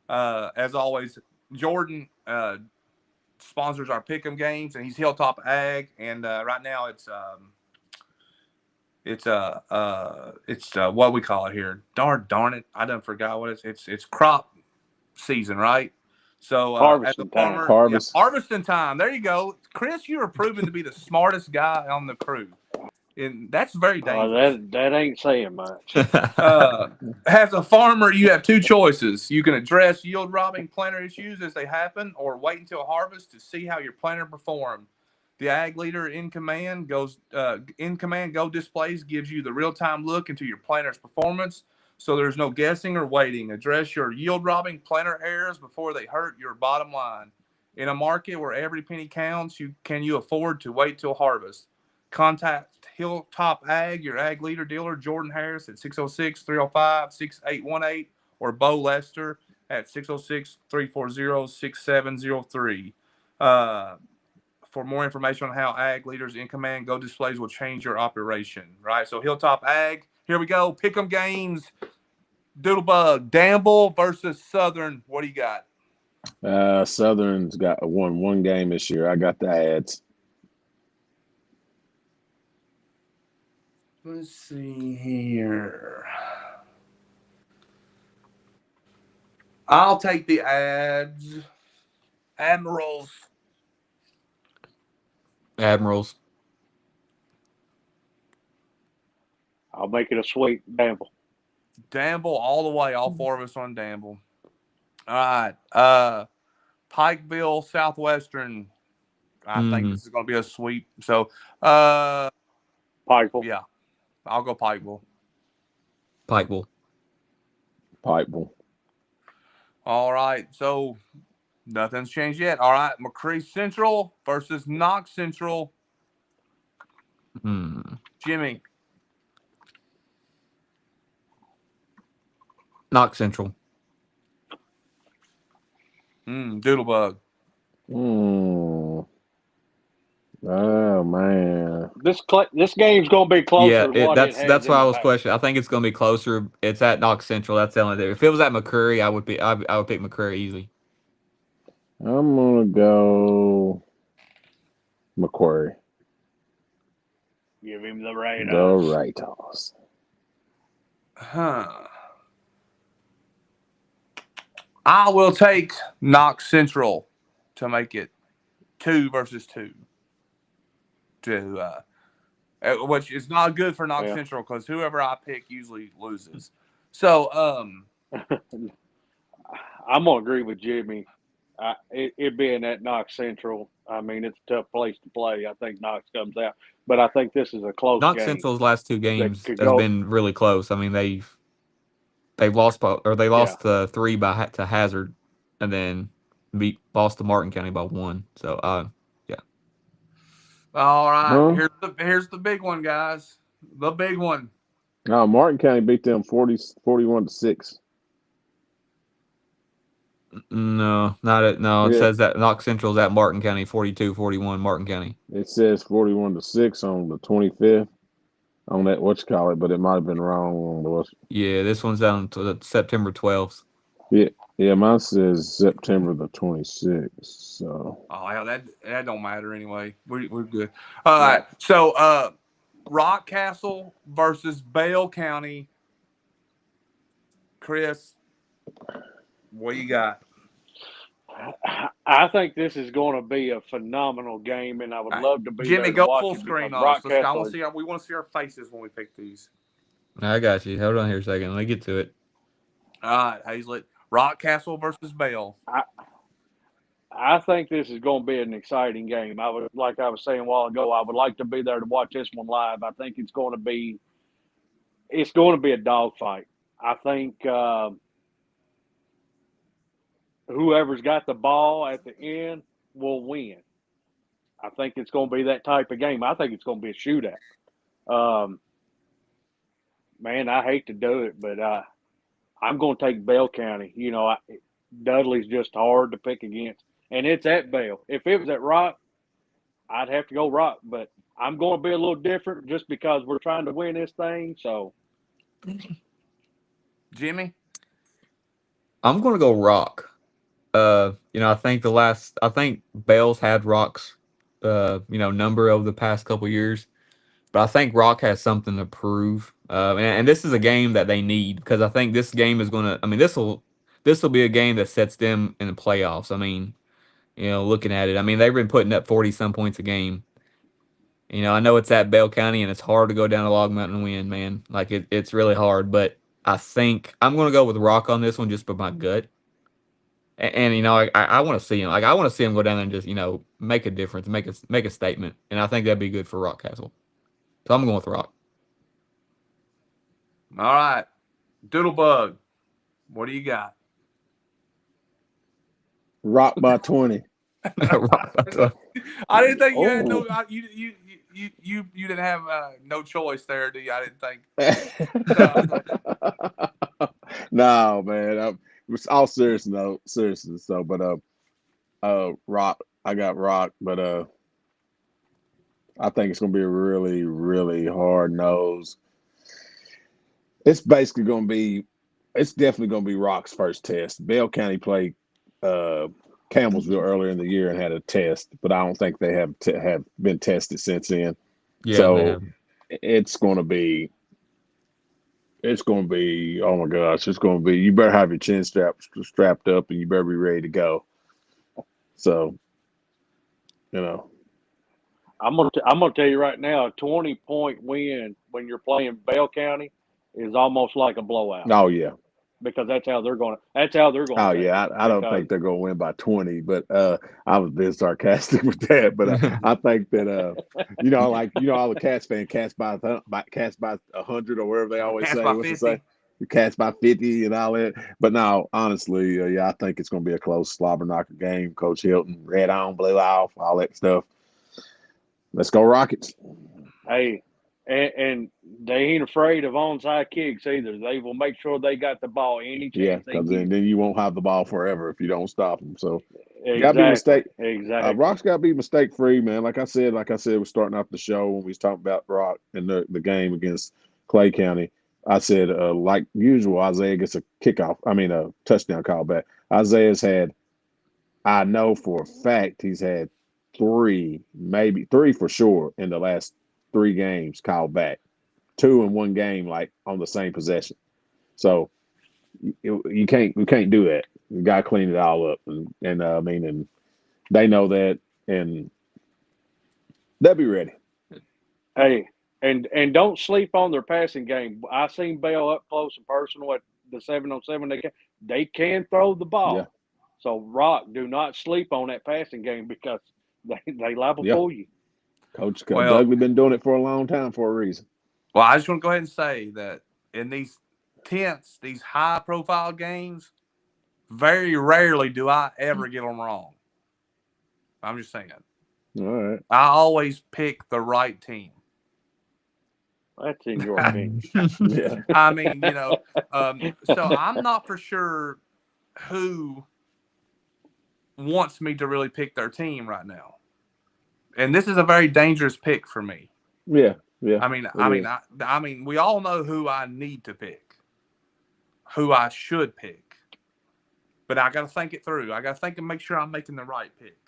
As always, Jordan sponsors our pick'em games, and he's Hilltop Ag. And right now it's what we call it here. Darn it, I done forgot what it's crop season, right? So as a Harvesting time. farmer, yeah, Harvest. harvesting time. There you go, Chris. You are proven to be the smartest guy on the crew, and that's very dangerous. That ain't saying much. As a farmer, you have two choices. You can address yield robbing planter issues as they happen, or wait until harvest to see how your planter performed. The ag leader in command go displays gives you the real time look into your planter's performance, so there's no guessing or waiting. Address your yield robbing planter errors before they hurt your bottom line. In a market where every penny counts, can you afford to wait till harvest? Contact Hilltop Ag, your ag leader dealer, Jordan Harris, at 606 305 6818, or Bo Lester at 606 340 6703. For more information on how ag leaders in command go displays will change your operation. Right. So Hilltop Ag, here we go. Pick 'em games. Doodlebug, Danville versus Southern. What do you got? Southern's got won one game this year. I got the ads. Let's see here. I'll take the ads. Admirals. Admirals. I'll make it a sweep, Danville. Danville all the way. All four of us on Danville. All right. Pikeville, Southwestern. I think this is going to be a sweep. So, Pikeville. yeah, I'll go Pikeville. Pikeville. Pikeville. All right. So, nothing's changed yet. All right. McCree Central versus Knox Central. Jimmy. Knox Central. Doodlebug. Oh man, This game's gonna be closer Yeah, than what it has that's in why the I was past. questioning. I think it's going to be closer. It's at Knox Central. That's the only thing. If it was at McCurry, I would pick McCurry easily. I'm gonna go McQuarrie. Give him the right The right toss. I will take Knox Central to make it 2 versus 2. Which is not good for Knox Central because whoever I pick usually loses. So, I'm gonna agree with Jimmy. It being at Knox Central, I mean it's a tough place to play. I think Knox comes out, but I think this is a close Knox game. Central's last two That games could has go. been really close. I mean they've lost they lost 3 to Hazard, and then lost to Martin County by 1. So yeah. All right, Huh? here's the big one, guys. The big one. No, Martin County beat them 41-6. No, not it. No, it Yeah. says that Knox Central's at Martin County 42-41 Martin County. It says 41-6 on the 25th on that but it might have been wrong on the Yeah, this one's down to September 12th. Yeah, mine says September the 26th. So Yeah, that don't matter anyway. We're good. All right. So Rock Castle versus Bale County. Chris, what you got? I think this is going to be a phenomenal game, and I would love to be Jimmy, there to go watch full it screen because on us. Rock Castle. We want to see our faces when we pick these. I got you. Hold on here a second. Let me get to it. All right, Hazlett. Rock Castle versus Bale. I think this is going to be an exciting game. Like I was saying a while ago, I would like to be there to watch this one live. I think it's going to be It's going to be a dogfight. I think whoever's got the ball at the end will win. I think it's going to be that type of game. I think it's going to be a shootout. Man, I hate to do it, but I'm going to take Bell County. Dudley's just hard to pick against, and it's at Bell. If it was at Rock, I'd have to go Rock, but I'm going to be a little different just because we're trying to win this thing. So, Jimmy, I'm gonna go Rock. I think Bell's had Rock's number over the past couple years, but I think Rock has something to prove. And this is a game that they need because I think this game is gonna. I mean, this will be a game that sets them in the playoffs. I mean, looking at it, I mean they've been putting up 40 some points a game. I know it's at Bell County and it's hard to go down to Log Mountain and win, man. Like it's really hard, but I think I'm gonna go with Rock on this one just by my gut. And I want to see him. Like I want to see him go down there and just make a difference, make a statement, and I think that'd be good for Rock Castle. So I'm going with Rock. all right. Doodlebug, what do you got? Rock by 20. I didn't think you had Oh. no. You didn't have no choice there, do you? I didn't think. No, man. All seriousness. So, but Rock. I got Rock, but I think it's gonna be a really, really hard nose. It's basically gonna be. It's definitely gonna be Rock's first test. Bell County played Campbellsville earlier in the year and had a test, but I don't think they have been tested since then. Yeah, so it's gonna be. It's going to be, oh my gosh, it's going to be, you better have your chin strapped up and you better be ready to go. So, I'm gonna tell you right now, a 20-point win when you're playing Bell County is almost like a blowout. Oh, yeah. Because that's how they're going. Oh yeah, I don't think they're going to win by 20, but I was being sarcastic with that. But I think that all the Cats fans cast by 100 or wherever they always say. What's it say? You cast by 50 and all that. But no, honestly, I think it's going to be a close slobber knocker game. Coach Hilton, red on, blue off, all that stuff. Let's go Rockets. Hey, and they ain't afraid of onside kicks either. They will make sure they got the ball any chance. Yeah, because then you won't have the ball forever if you don't stop them. So exactly. Got to be mistake. Exactly. Rock's got to be mistake free, man. Like I said, we're starting off the show when we was talking about Rock and the game against Clay County. I said, like usual, Isaiah gets a touchdown call back. Isaiah's had, I know for a fact, he's had maybe three for sure in the last 3 games called back. 2 in one game, like on the same possession. So we can't do that. We got to clean it all up, and they know that, and they'll be ready. Hey, and don't sleep on their passing game. I seen Bell up close and personal at the 7-on-7. They can throw the ball. Yeah. So Rock, do not sleep on that passing game because they liable to fool you. Coach Dudley been doing it for a long time for a reason. Well, I just want to go ahead and say that in these tense, these high-profile games, very rarely do I ever get them wrong. I'm just saying. All right. I always pick the right team. That's in your opinion. Yeah. I mean, so I'm not for sure who wants me to really pick their team right now. And this is a very dangerous pick for me. Yeah, yeah. I mean, we all know who I need to pick, who I should pick, but I got to think it through. I got to think and make sure I'm making the right pick.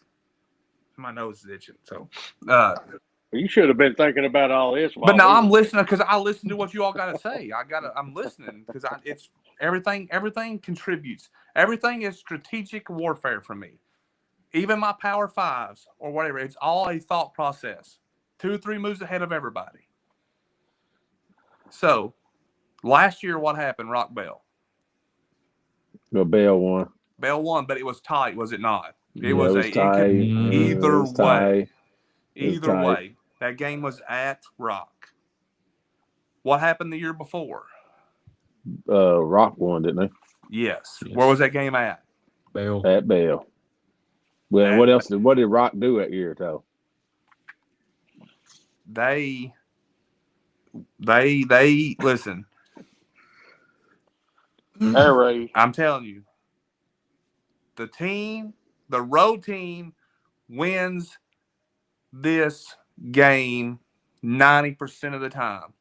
My nose is itching, so. You should have been thinking about all this. But now I'm listening because I listen to what you all got to say. I'm listening because it's everything. Everything contributes. Everything is strategic warfare for me. Even my Power Fives or whatever, it's all a thought process. 2 or 3 moves ahead of everybody. So, last year, what happened? Rock Bell. The Bell won. Bell won, but it was tight, was it not? It was tight. Either way. Either way. That game was at Rock. What happened the year before? Rock won, didn't they? Yes. Where Yes. was that game at? Bale. At Bell. Well, At what else? What did Rock do that year, though? they listen. Air raid. I'm telling you, the road team, wins this game 90% of the time.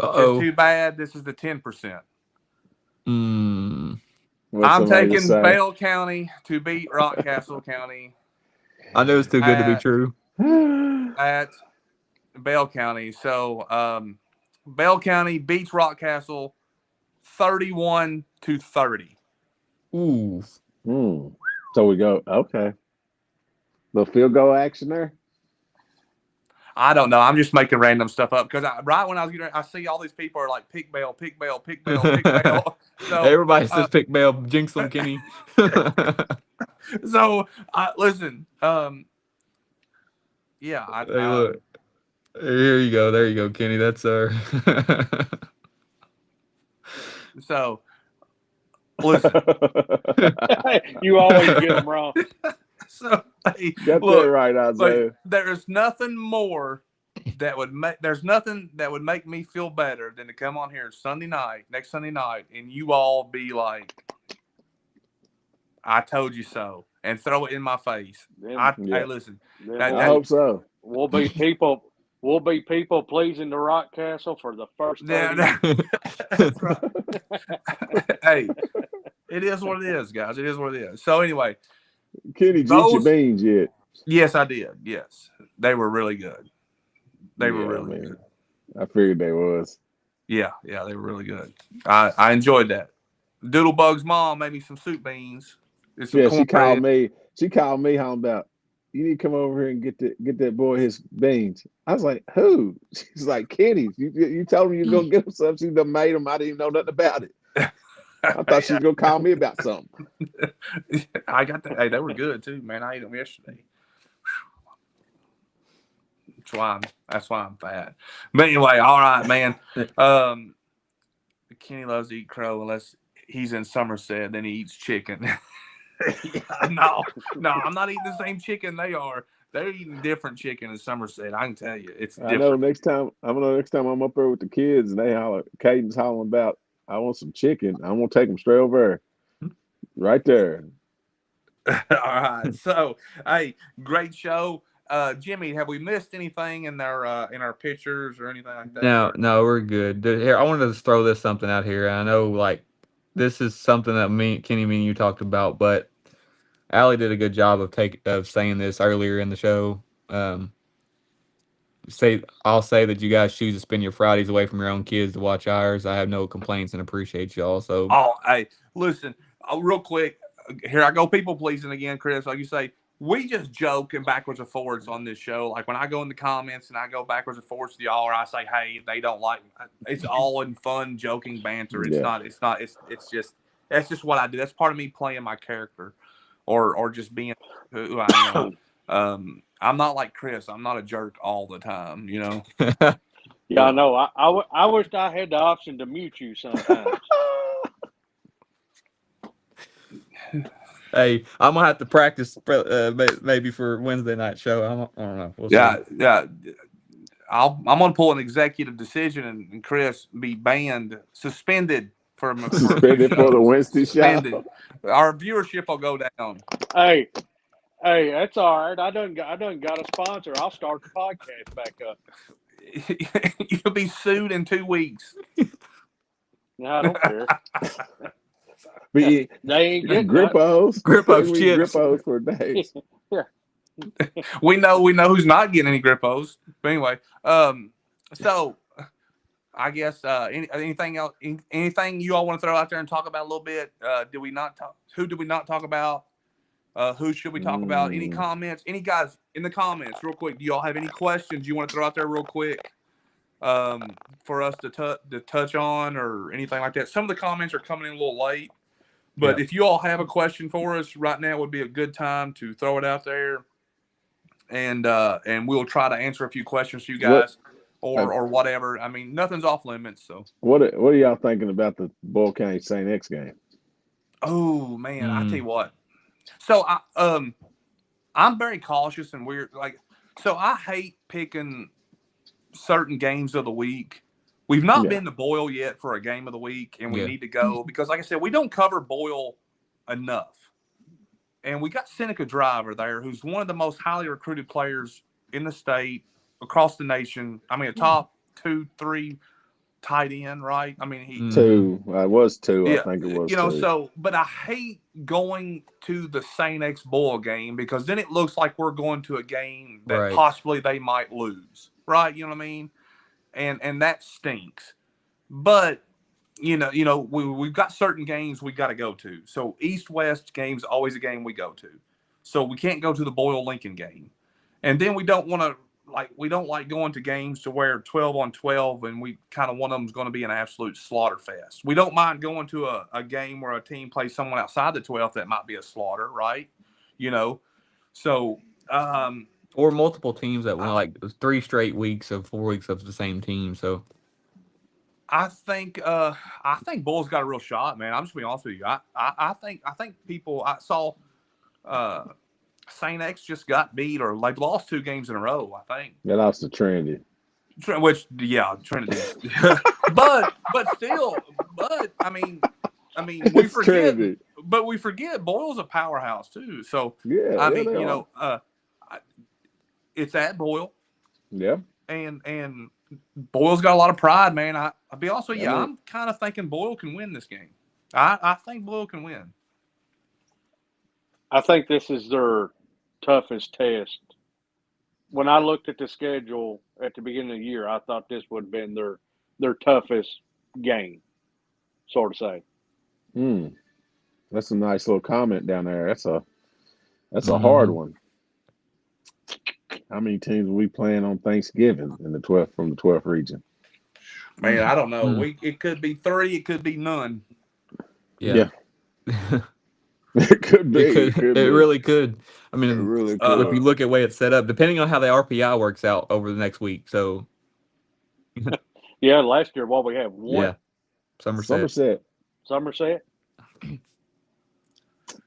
Just Uh-oh. too bad this is the 10%. Mm. What's I'm somebody to taking say? Bale County to beat Rockcastle County I know it's too good to be at true. at Bale County. So Bale County beats Rockcastle 31-30. Ooh. So we go. Okay. Little field goal action there. I don't know. I'm just making random stuff up because right when I was getting, I see all these people are like pick Bale, pick Bale, pick Bale, pick Bale. So Everybody says pick Bale, jinx them, Kenny. listen. Yeah. Hey, look. Here you go. There you go, Kenny. That's our. So listen. You always get them wrong. So hey, Got that right, Isaiah. there is nothing more that would make me feel better than to come on here next Sunday night, and you all be like, "I told you so," and throw it in my face. Hey, listen. I hope so. We'll be people pleasing the Rockcastle for the first 30 years. That's right. Hey, it is what it is, guys. It is what it is. So anyway, Kenny, did you eat your beans yet? Yes, I did. Yes, they were really good. They were really good. I figured they was. Yeah, they were really good. I enjoyed that. Doodlebug's mom made me some soup beans. She called me. She called me home about, you need to come over here and get that boy his beans. I was like, who? She's like, Kenny. You told him you're gonna get him some. She done made him. I didn't even know nothing about it. I thought she was gonna call me about something. I got that. Hey, they were good too, man. I ate them yesterday. That's why I'm fat. But anyway, all right, man. Kenny loves to eat crow unless he's in Somerset, then he eats chicken. No, I'm not eating the same chicken they are. They're eating different chicken in Somerset. I can tell you, it's different. I know next time I'm up there with the kids and Caden's hollering about, I want some chicken. I'm gonna take them straight over there, right there. All right. So, hey, great show. Jimmy, have we missed anything in our pictures or anything like that? No, we're good. Here, I wanted to throw something out here. I know, like, this is something that Kenny, me, and you talked about, but Allie did a good job of saying this earlier in the show. I'll say that you guys choose to spend your Fridays away from your own kids to watch ours. I have no complaints and appreciate y'all. So, hey, listen, real quick. Here I go, people pleasing again, Chris. Like you say, we just joke and backwards and forwards on this show. Like when I go in the comments and I go backwards and forwards to y'all, or I say, hey, they don't like me. It's all in fun, joking banter. It's not. It's just that's just what I do. That's part of me playing my character, or just being who I am. I'm not like Chris. I'm not a jerk all the time, you know. Yeah, I know. I wished I had the option to mute you sometimes. Hey, I'm gonna have to practice maybe for Wednesday night show. I don't know. We'll see. Yeah. I'm gonna pull an executive decision and Chris be suspended for the Wednesday show. Our viewership will go down. Hey, that's all right. I done got a sponsor. I'll start the podcast back up. You'll be sued in 2 weeks. No, I don't care. They ain't getting Grippos chips. Grippos for days. Yeah. We know who's not getting any Grippos. But anyway, so I guess anything else? Anything you all want to throw out there and talk about a little bit? Did we not talk? Who did we not talk about? Who should we talk about? Any comments? Any guys in the comments, real quick? Do you all have any questions you want to throw out there, real quick, for us to touch on or anything like that? Some of the comments are coming in a little late, but if you all have a question for us right now, would be a good time to throw it out there, and we'll try to answer a few questions for you guys. or whatever. I mean, nothing's off limits. So What are y'all thinking about the Boyle County St. X game? oh man, I tell you what. So I'm very cautious and weird. Like, so I hate picking certain games of the week. We've not Yeah. been to Boyle yet for a game of the week, and we need to go because, like I said, we don't cover Boyle enough. And we got Seneca Driver there, who's one of the most highly recruited players in the state, across the nation. I mean, a top 2, 3 tight end, right? I mean, he Two. I was two. I yeah, think it was you know. two. So, but I hate going to the Saint X Boyle game because then it looks like we're going to a game that possibly they might lose, right? You know what I mean? And that stinks. But you know, we've got certain games we got to go to. So East West game's always a game we go to. So we can't go to the Boyle Lincoln game, and then we don't like going to games to where 12 on 12 and we kind of one of them's going to be an absolute slaughter fest. We don't mind going to a game where a team plays someone outside the 12th that might be a slaughter, right? You know, so or multiple teams that won like 3 straight weeks of 4 weeks of the same team. So I think Bull's got a real shot, man. I'm just being honest with you. I think people I saw Saint X just got beat or like lost 2 games in a row, I think. They lost to Trinity. Which Trinity. but still, I mean we forget Trinity. But we forget Boyle's a powerhouse too. So Yeah, you know, it's at Boyle. Yeah. And Boyle's got a lot of pride, man. I'll be honest with you, I'm kind of thinking Boyle can win this game. I think Boyle can win. I think this is their toughest test. When I looked at the schedule at the beginning of the year, I thought this would have been their toughest game, sort of say. That's a nice little comment down there. That's a hard one. How many teams are we playing on Thanksgiving in the 12th from the 12th region? Man, I don't know. It could be 3, it could be none. Yeah. It could be. It really could. I mean, it really could. If you look at the way it's set up, depending on how the RPI works out over the next week. So, yeah, last year, what we have one. Yeah, Somerset.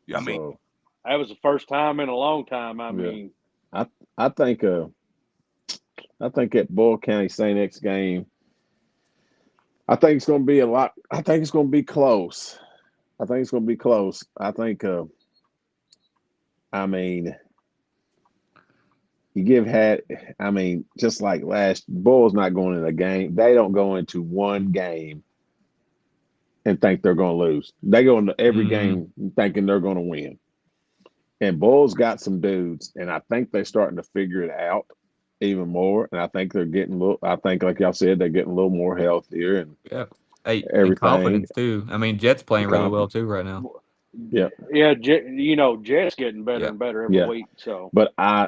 Yeah, I mean, so, that was the first time in a long time. I mean, I think at Boyle County St. X game, I think it's going to be I think it's going to be close. I think, I mean, just like Boyle's not going in a game. They don't go into one game and think they're going to lose. They go into every game thinking they're going to win. And Boyle's got some dudes, and I think they're starting to figure it out even more. And I think they're getting like y'all said, they're getting a little more healthier and everything. And confidence too. I mean, Jet's playing really well too right now. Yeah. Yeah, Jet's getting better and better every week. So, but I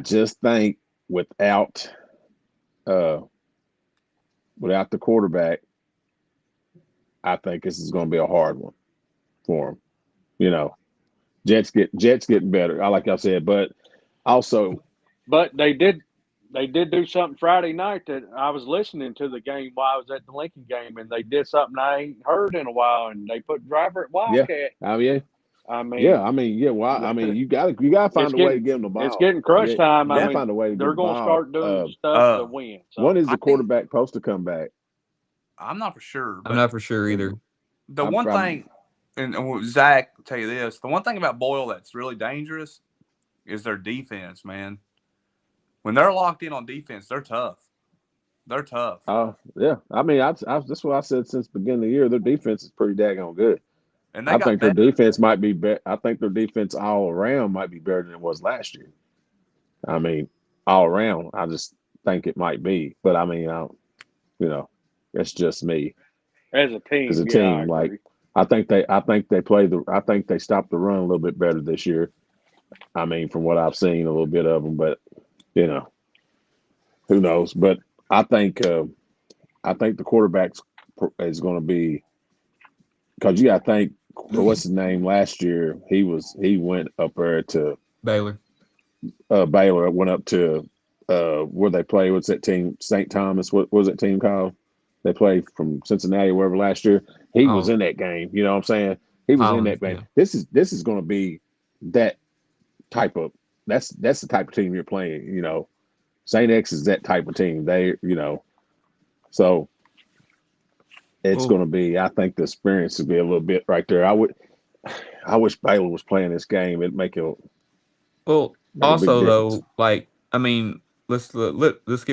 just think without the quarterback, I think this is going to be a hard one for him. You know, Jet's getting better. Like I said, but they did do something Friday night that I was listening to the game while I was at the Lincoln game, and they did something I ain't heard in a while, and they put Driver at Wildcat. Yeah. You gotta find a way to get them the ball. It's getting crunch time. Find a way to they're going to start doing stuff to win. So. When is the quarterback supposed to come back? I'm not for sure. I'm not for sure either. The one thing, and Zach will tell you this, the one thing about Boyle that's really dangerous is their defense, man. When they're locked in on defense, they're tough. Oh, yeah. I mean, that's what I said since the beginning of the year. Their defense is pretty daggone good. And I think their defense might be better. I think their defense all around might be better than it was last year. I mean, all around, I just think it might be. But I mean, that's just me. As a team, I think they stopped the run a little bit better this year. I mean, from what I've seen, a little bit of them, but who knows? But I think the quarterback is going to be, because you got to think, what's his name last year? He went up there to Baylor. Baylor went up to where they play. What's that team? St. Thomas. What was that team called? They played from Cincinnati or wherever last year. He was Oh, in that game. You know what I'm saying? He was in Highlands, that game. yeah. This is going to be that type of. That's the type of team you're playing. You know, Saint X is that type of team. So it's Well, going to be. I think the experience would be a little bit right there. I wish Baylor was playing this game. It'd well. make a big Also, difference. though, like I mean, let's give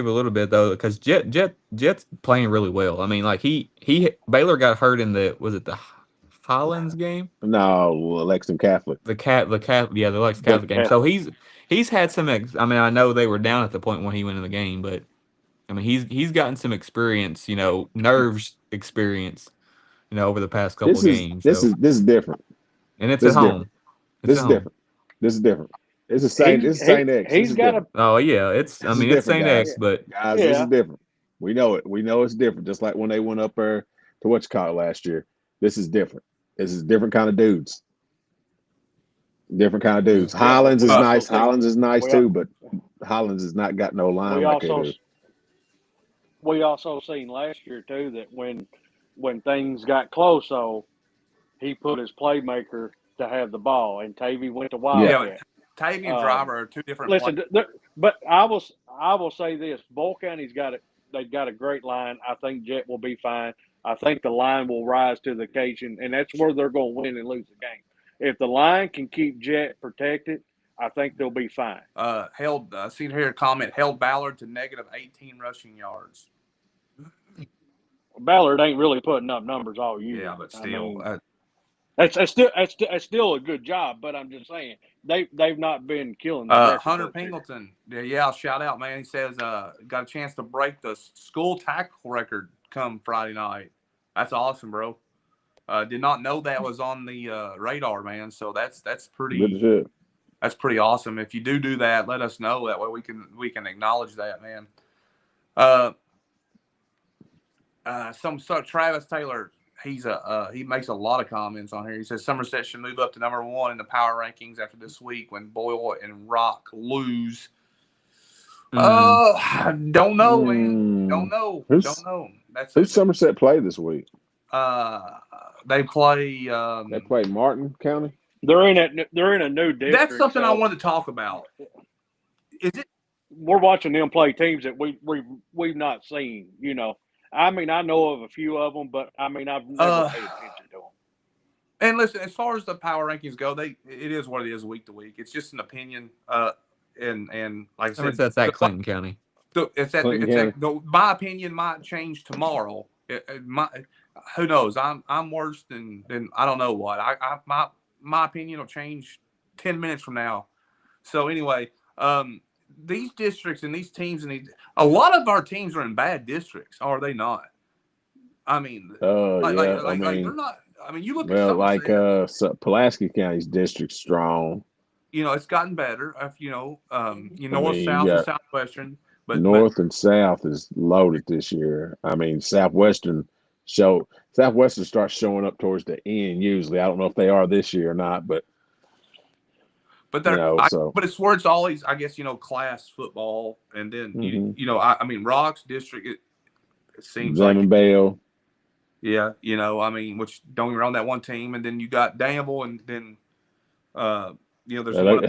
it a little bit though, because Jet's playing really well. I mean, like he Baylor got hurt in the was it the Highlands game? No, Lexington Catholic. Yeah, the Lex The Catholic game. cat. So he's had some. I mean, I know they were down at the point when he went in the game, but I mean, he's gotten some experience, nerves experience, over the past couple This of is games. this So, is this is different. and it's This at is different. home. It's This at is home. different. This is different. This is Saint. He This is he Saint X. This he's is got a different. Oh yeah, I This is mean, it's different, Saint yeah X, guys. but Guys, this is yeah. different. We know it. We know it's different. Just like when they went up there to what you call it last year. This is different. This is different kind of dudes. Different kind of dudes. Yeah, but Highlands we is also nice. seen Highlands is nice we too, but Highlands has not got no line we like they also do. we also seen last year too that when things got close, so he put his playmaker to have the ball, and Tavy went to Yeah. Yeah, but Wildcat. Tavy and Um, Driver are two different players. listen, but I will say this: Bull County's got it. They've got a great line. I think Jet will be fine. I think the line will rise to the occasion, and that's where they're going to win and lose the game. If the line can keep Jet protected, I think they'll be fine. Seen here a comment, held Ballard to negative 18 rushing yards. Ballard ain't really putting up numbers all year. Yeah, but I still, mean, that's still a good job. But I'm just saying they've not been killing the record Hunter books here. Pingleton, yeah, shout out, man. He says got a chance to break the school tackle record come Friday night. That's awesome, bro. Did not know that was on the radar, man. So that's Good pretty shit. that's pretty awesome. If you do that, let us know. That way we can acknowledge that, man. Travis Taylor, he makes a lot of comments on here. He says Somerset should move up to number 1 in the power rankings after this week when Boyle and Rock lose. Don't know, man. Don't know. Don't know. Who's Somerset play this week? They play. They play Martin County. They're in a new district. That's something I so wanted to talk about. Is it? we're watching them play teams that we've not seen. I mean, I know of a few of them, but I mean, I've never paid attention to them. And listen, as far as the power rankings go, it is what it is week to week. It's just an opinion. And like I said, Somerset's at Clinton County. Clinton County. My opinion might change tomorrow. Who knows? I'm worse than I don't know what. My opinion will change 10 minutes from now. So anyway, these districts and these teams a lot of our teams are in bad districts, are they not? I mean, Yeah. I like mean, they're not. I mean, you look at well, Somerset. so Pulaski County's district strong. It's gotten better. I North, mean, you south, and got southwestern. But North and South is loaded this year. I mean, Southwestern starts showing up towards the end usually. I don't know if they are this year or not, but so but it's where it's always, I guess, class football, and then I mean, Rocks district. It seems like Zaman Bell. Yeah, I mean, which don't get me wrong, that one team, and then you got Danville, and then there's one.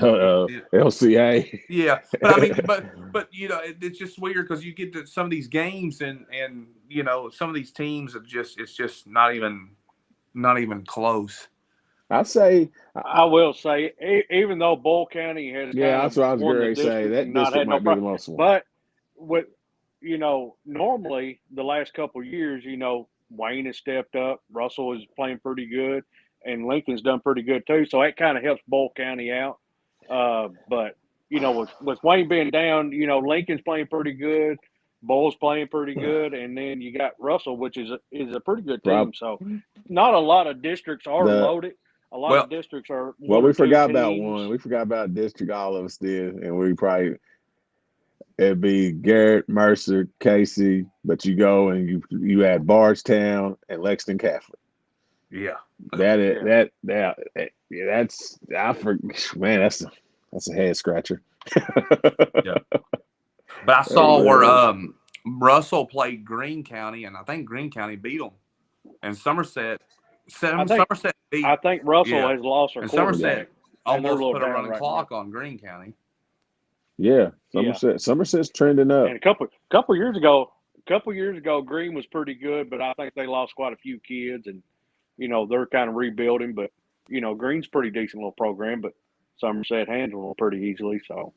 LCA. Yeah, but I mean, but it's just weird because you get to some of these games, and some of these teams are it's just not even close. I will say, even though Bull County has that's what I was won going the to say. district That and not district had no might be the problem, most one. but with normally the last couple of years, Wayne has stepped up, Russell is playing pretty good, and Lincoln's done pretty good too. So that kind of helps Bull County out. But with Wayne being down, Lincoln's playing pretty good, Bull's playing pretty good, and then you got Russell, which is a pretty good team. So not a lot of districts are loaded. A lot of districts are one or we two forgot teams. about one. We forgot about a district all of us did, and it'd be Garrett, Mercer, Casey, but you go and you add Bardstown and Lexington Catholic. Yeah. That's man, that's a head scratcher. Yeah. But I Hey, saw where man. Russell played Greene County, and I think Greene County beat them. And Somerset, I think Somerset I beat, think Russell yeah, has lost their and Yeah. quarterback, Somerset and they're a almost little put a down running right now. clock on Greene County. Yeah. Yeah, Somerset's trending up. and a couple years ago, Green was pretty good, but I think they lost quite a few kids, and they're kind of rebuilding. But Green's pretty decent little program, but Somerset handled them pretty easily. So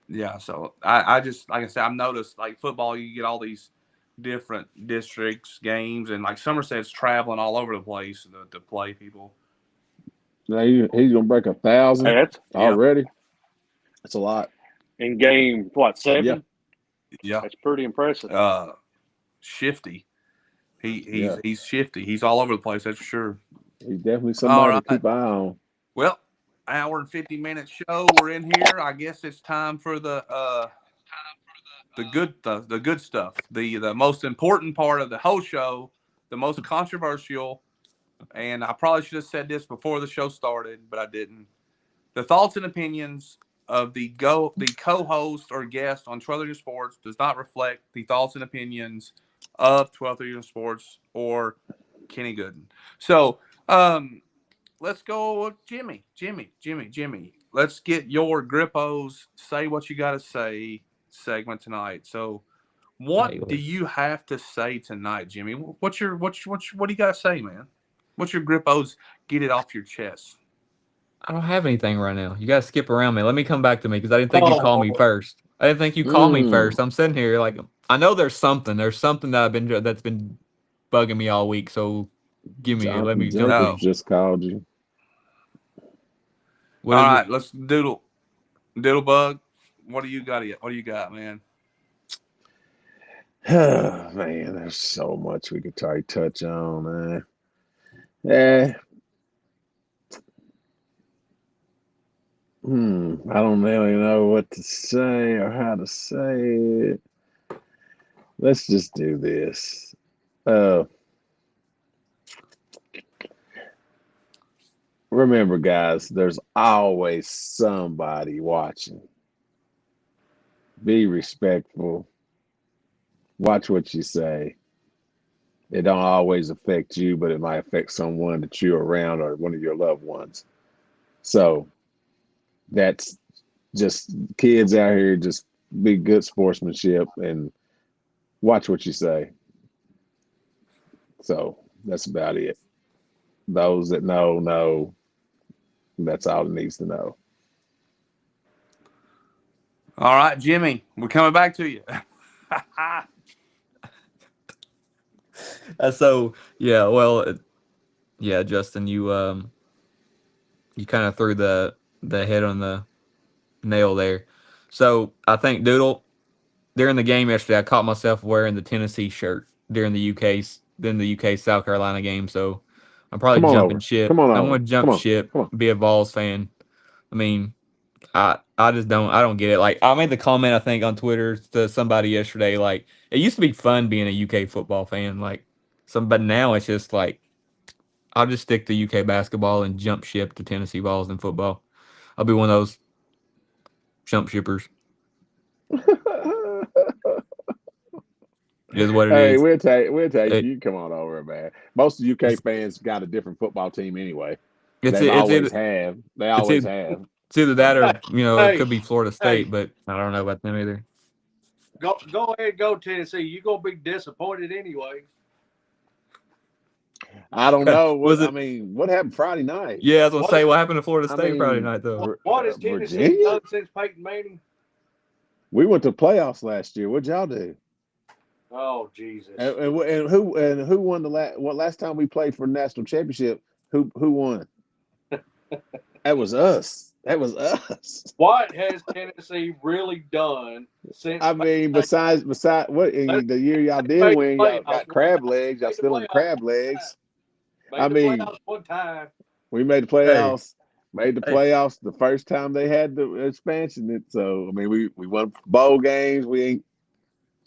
Yeah, so I just like I said, I've noticed like football, you get all these different districts games, and like Somerset's traveling all over the place to play people. Now he's gonna break 1,000 hey, that's Yeah, already. That's a lot. in game what Yeah. 7? yeah. That's pretty impressive. Shifty. Yeah. He's shifty. He's all over the place. That's for sure. He's definitely All somebody to right. keep an eye on. Well, hour and 50 minute show. We're in here. I guess it's time for the good stuff. The most important part of the whole show, the most controversial, and I probably should have said this before the show started, but I didn't. The thoughts and opinions of the co-host or guest on 12th Region Sports does not reflect the thoughts and opinions of 12th Region Sports or Kenny Gooden. So, let's go with Jimmy. Let's get your Grippos say what you got to say segment tonight. So, what do Daily. you have to say tonight, Jimmy? What do you got to say, man? What's your Grippos? Get it off your chest. I don't have anything right now. You gotta skip around me. Let me come back to me because I didn't think you Oh, called me first. I didn't think you called me Mm. first. I'm sitting here like I know there's something. There's something that's been bugging me all week. So let Jonathan me jump Jacobs in. No. just called you. What All is it? right, let's doodle bug. What do you got? What do you got, man? Man, there's so much we could try to touch on, man. Yeah. I don't really know what to say or how to say it. Let's just do this. Uh, Remember, guys, there's always somebody watching. Be respectful. Watch what you say. It don't always affect you, but it might affect someone that you're around or one of your loved ones. So that's just kids out here. Just be good sportsmanship and watch what you say. So that's about it. Those that know. That's all it needs to know. All right, Jimmy, we're coming back to you. So yeah, well, yeah, Justin, you kind of threw the head on the nail there. So I think Doodle during the game yesterday, I caught myself wearing the Tennessee shirt during the UK South Carolina game. So I'm probably Come on jumping over. Come ship. on I'm over. gonna Come jump on. ship, Come on. be a Vols fan. I mean, I just don't get it. Like I made the comment I think on Twitter to somebody yesterday. Like it used to be fun being a UK football fan. But now it's just like I'll just stick to UK basketball and jump ship to Tennessee Vols in football. I'll be one of those jump shippers. It is what it Hey, is. we'll take It, you. Come on over, man. Most of UK fans got a different football team anyway. it's They've it's always either have. They it's always either, have. it's either that hey, or it hey, could be Florida hey, State, but I don't know about them either. go ahead, go Tennessee. You're gonna be disappointed anyway. I don't know what Was I it? mean. What happened Friday night? Yeah, I was gonna What say what happened to Florida I State Friday mean, night though. what has Tennessee Virginia. done since Peyton Manning? We went to playoffs last year. What'd y'all do? Oh Jesus! And who won the last time we played for national championship? Who won? That was us. That was us. What has Tennessee really done since I Peyton mean, Manning? besides what Let's the year y'all say did they made win, the y'all playoffs got one crab time. legs. Y'all Made the still in the playoffs crab one time. legs. I Made the mean, playoffs one time. we made the Hey, playoffs. Made the hey, playoffs the first time they had the expansion. So I mean, we won bowl games. We ain't.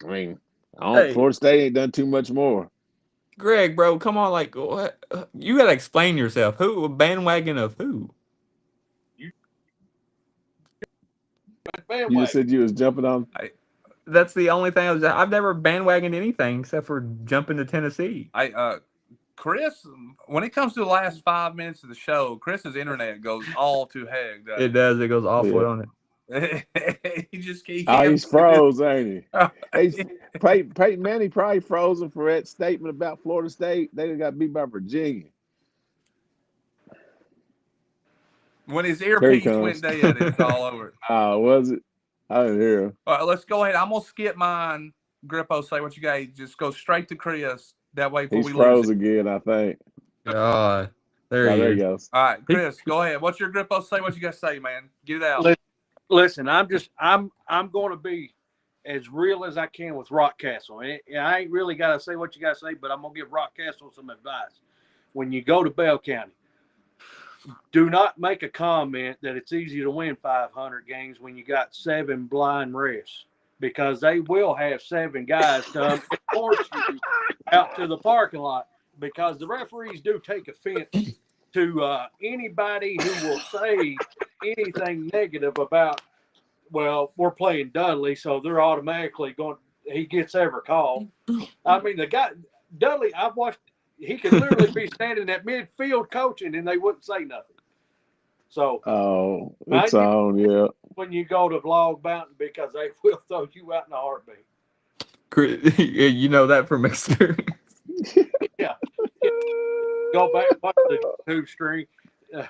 I mean, I don't. hey, Florida State ain't done too much more. Greg, bro, come on, like what? You gotta explain yourself. Who bandwagon of who? You You just bandwagon. said you was jumping on. That's the only thing I've never bandwagoned anything except for jumping to Tennessee. Chris, when it comes to the last 5 minutes of the show, Chris's internet goes all to heck, It doesn't does. It goes awful, Yeah. don't it? he Oh, can't. he's froze, ain't he? He's, Peyton Manning probably frozen for that statement about Florida State. They got beat by Virginia. When his Here he earpiece went comes. dead, it was all over. Was it? I didn't hear him. All right, let's go ahead. I'm gonna skip mine. Grippo, say what you got. Just go straight to Chris. That way, before He's we lose froze it. again, I think. God, there Oh, he there he is. goes. All right, He, Chris, go ahead. What's your Grippo say? What you got to say, man? Get it out. Listen, I'm going to be as real as I can with Rock Castle. And I ain't really got to say what you got to say, but I'm going to give Rock Castle some advice. When you go to Bell County, do not make a comment that it's easy to win 500 games when you got 7 blind refs, because they will have 7 guys come and force you out to the parking lot, because the referees do take offense to anybody who will say anything negative about, well, we're playing Dudley, so they're automatically going, he gets every call. I mean, the guy, Dudley, I've watched, he could literally be standing at midfield coaching and they wouldn't say nothing. So, Oh, mind it's you, on, yeah. when you go to Vlog Mountain, because they will throw you out in a heartbeat. you know that from experience. Yeah. Go back watch the 2 string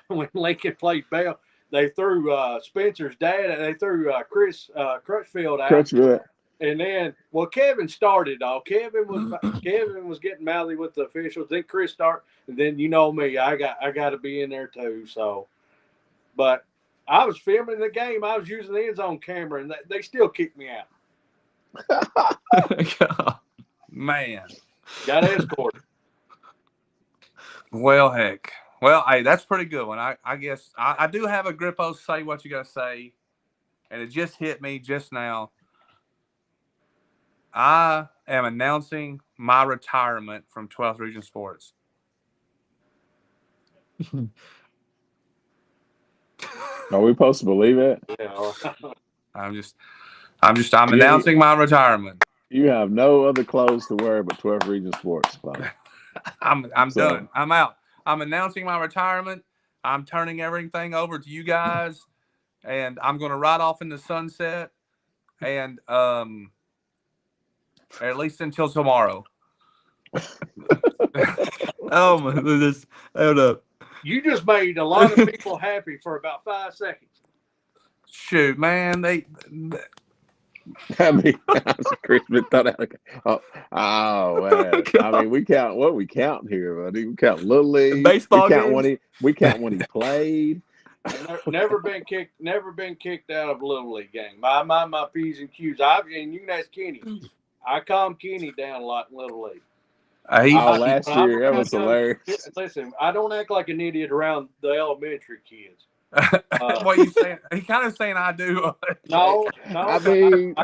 when Lincoln played Bell. They threw Spencer's dad. They threw Chris Crutchfield out, Crutchfield. and then Kevin started. All Kevin was getting mouthy with the officials. Then Chris started, and then you know me, I got to be in there too. So, but I was filming the game. I was using the end zone camera, and they still kicked me out. God. Man. Got escorted. Well, heck. Well, hey, that's a pretty good one. I guess I do have a Grippo say what you got to say, and it just hit me just now. I am announcing my retirement from 12th Region Sports. Are we supposed to believe it? Yeah. I'm announcing my retirement. You have no other clothes to wear but 12th Region Sports clothes. I'm done. I'm out. I'm announcing my retirement. I'm turning everything over to you guys, and I'm going to ride off in the sunset, and at least until tomorrow. Oh my goodness! Hold up. You just made a lot of people happy for about 5 seconds. Shoot, man, I mean, Christmas thought out. Man. I mean, we count what we count here, buddy. We count Little League. Baseball we count games? we count when he played. Never been kicked out of a Little League game. My P's and Q's. And you can ask Kenny. I calm Kenny down a lot in Little League. Last year that was hilarious. Listen, I don't act like an idiot around the elementary kids. What you saying? He kind of saying I do. No. I mean,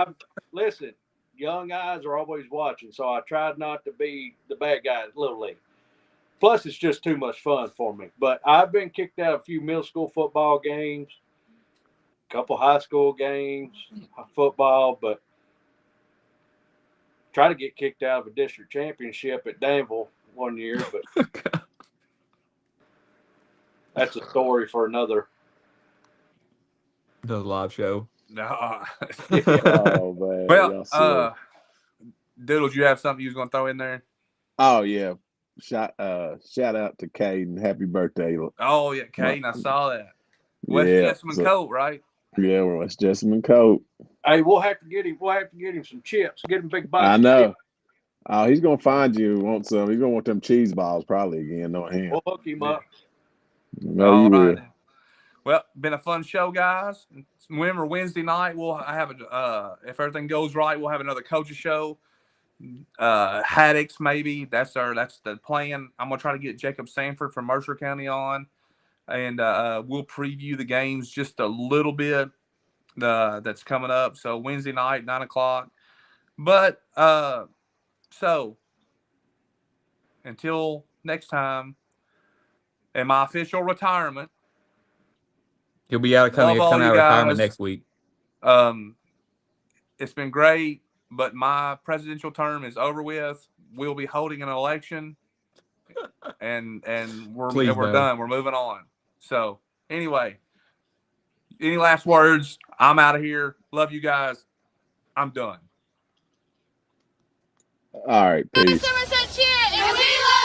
listen, young eyes are always watching, so I tried not to be the bad guy at Little League. Plus, it's just too much fun for me. But I've been kicked out of a few middle school football games, a couple high school games, football, but try to get kicked out of a district championship at Danville one year, but that's a story for another. The live show. No. Oh man. Well, Doodles, you have something you was gonna throw in there? Oh yeah. Shout out to Caden. Happy birthday. Oh yeah, Caden, I saw that. West Jessamine Coat, right? Yeah, West Jessamine Coat. Hey, we'll have to get him some chips. Get him big box. I know. Oh, he's gonna find you. Want some? He's gonna want them cheese balls probably again. No him. We'll hook him up. No, you will. Well, been a fun show, guys. Remember Wednesday night we'll have if everything goes right, we'll have another coaches show. Haddocks maybe. That's the plan. I'm gonna try to get Jacob Sanford from Mercer County on, and we'll preview the games just a little bit. That's coming up. So Wednesday night, 9:00. But so until next time, in my official retirement, He'll be out of coming out of retirement next week. It's been great, but my presidential term is over with. We'll be holding an election, and Please we're no. done. We're moving on. So anyway, any last words? I'm out of here. Love you guys. I'm done. All right, peace. Somerset cheer, and we love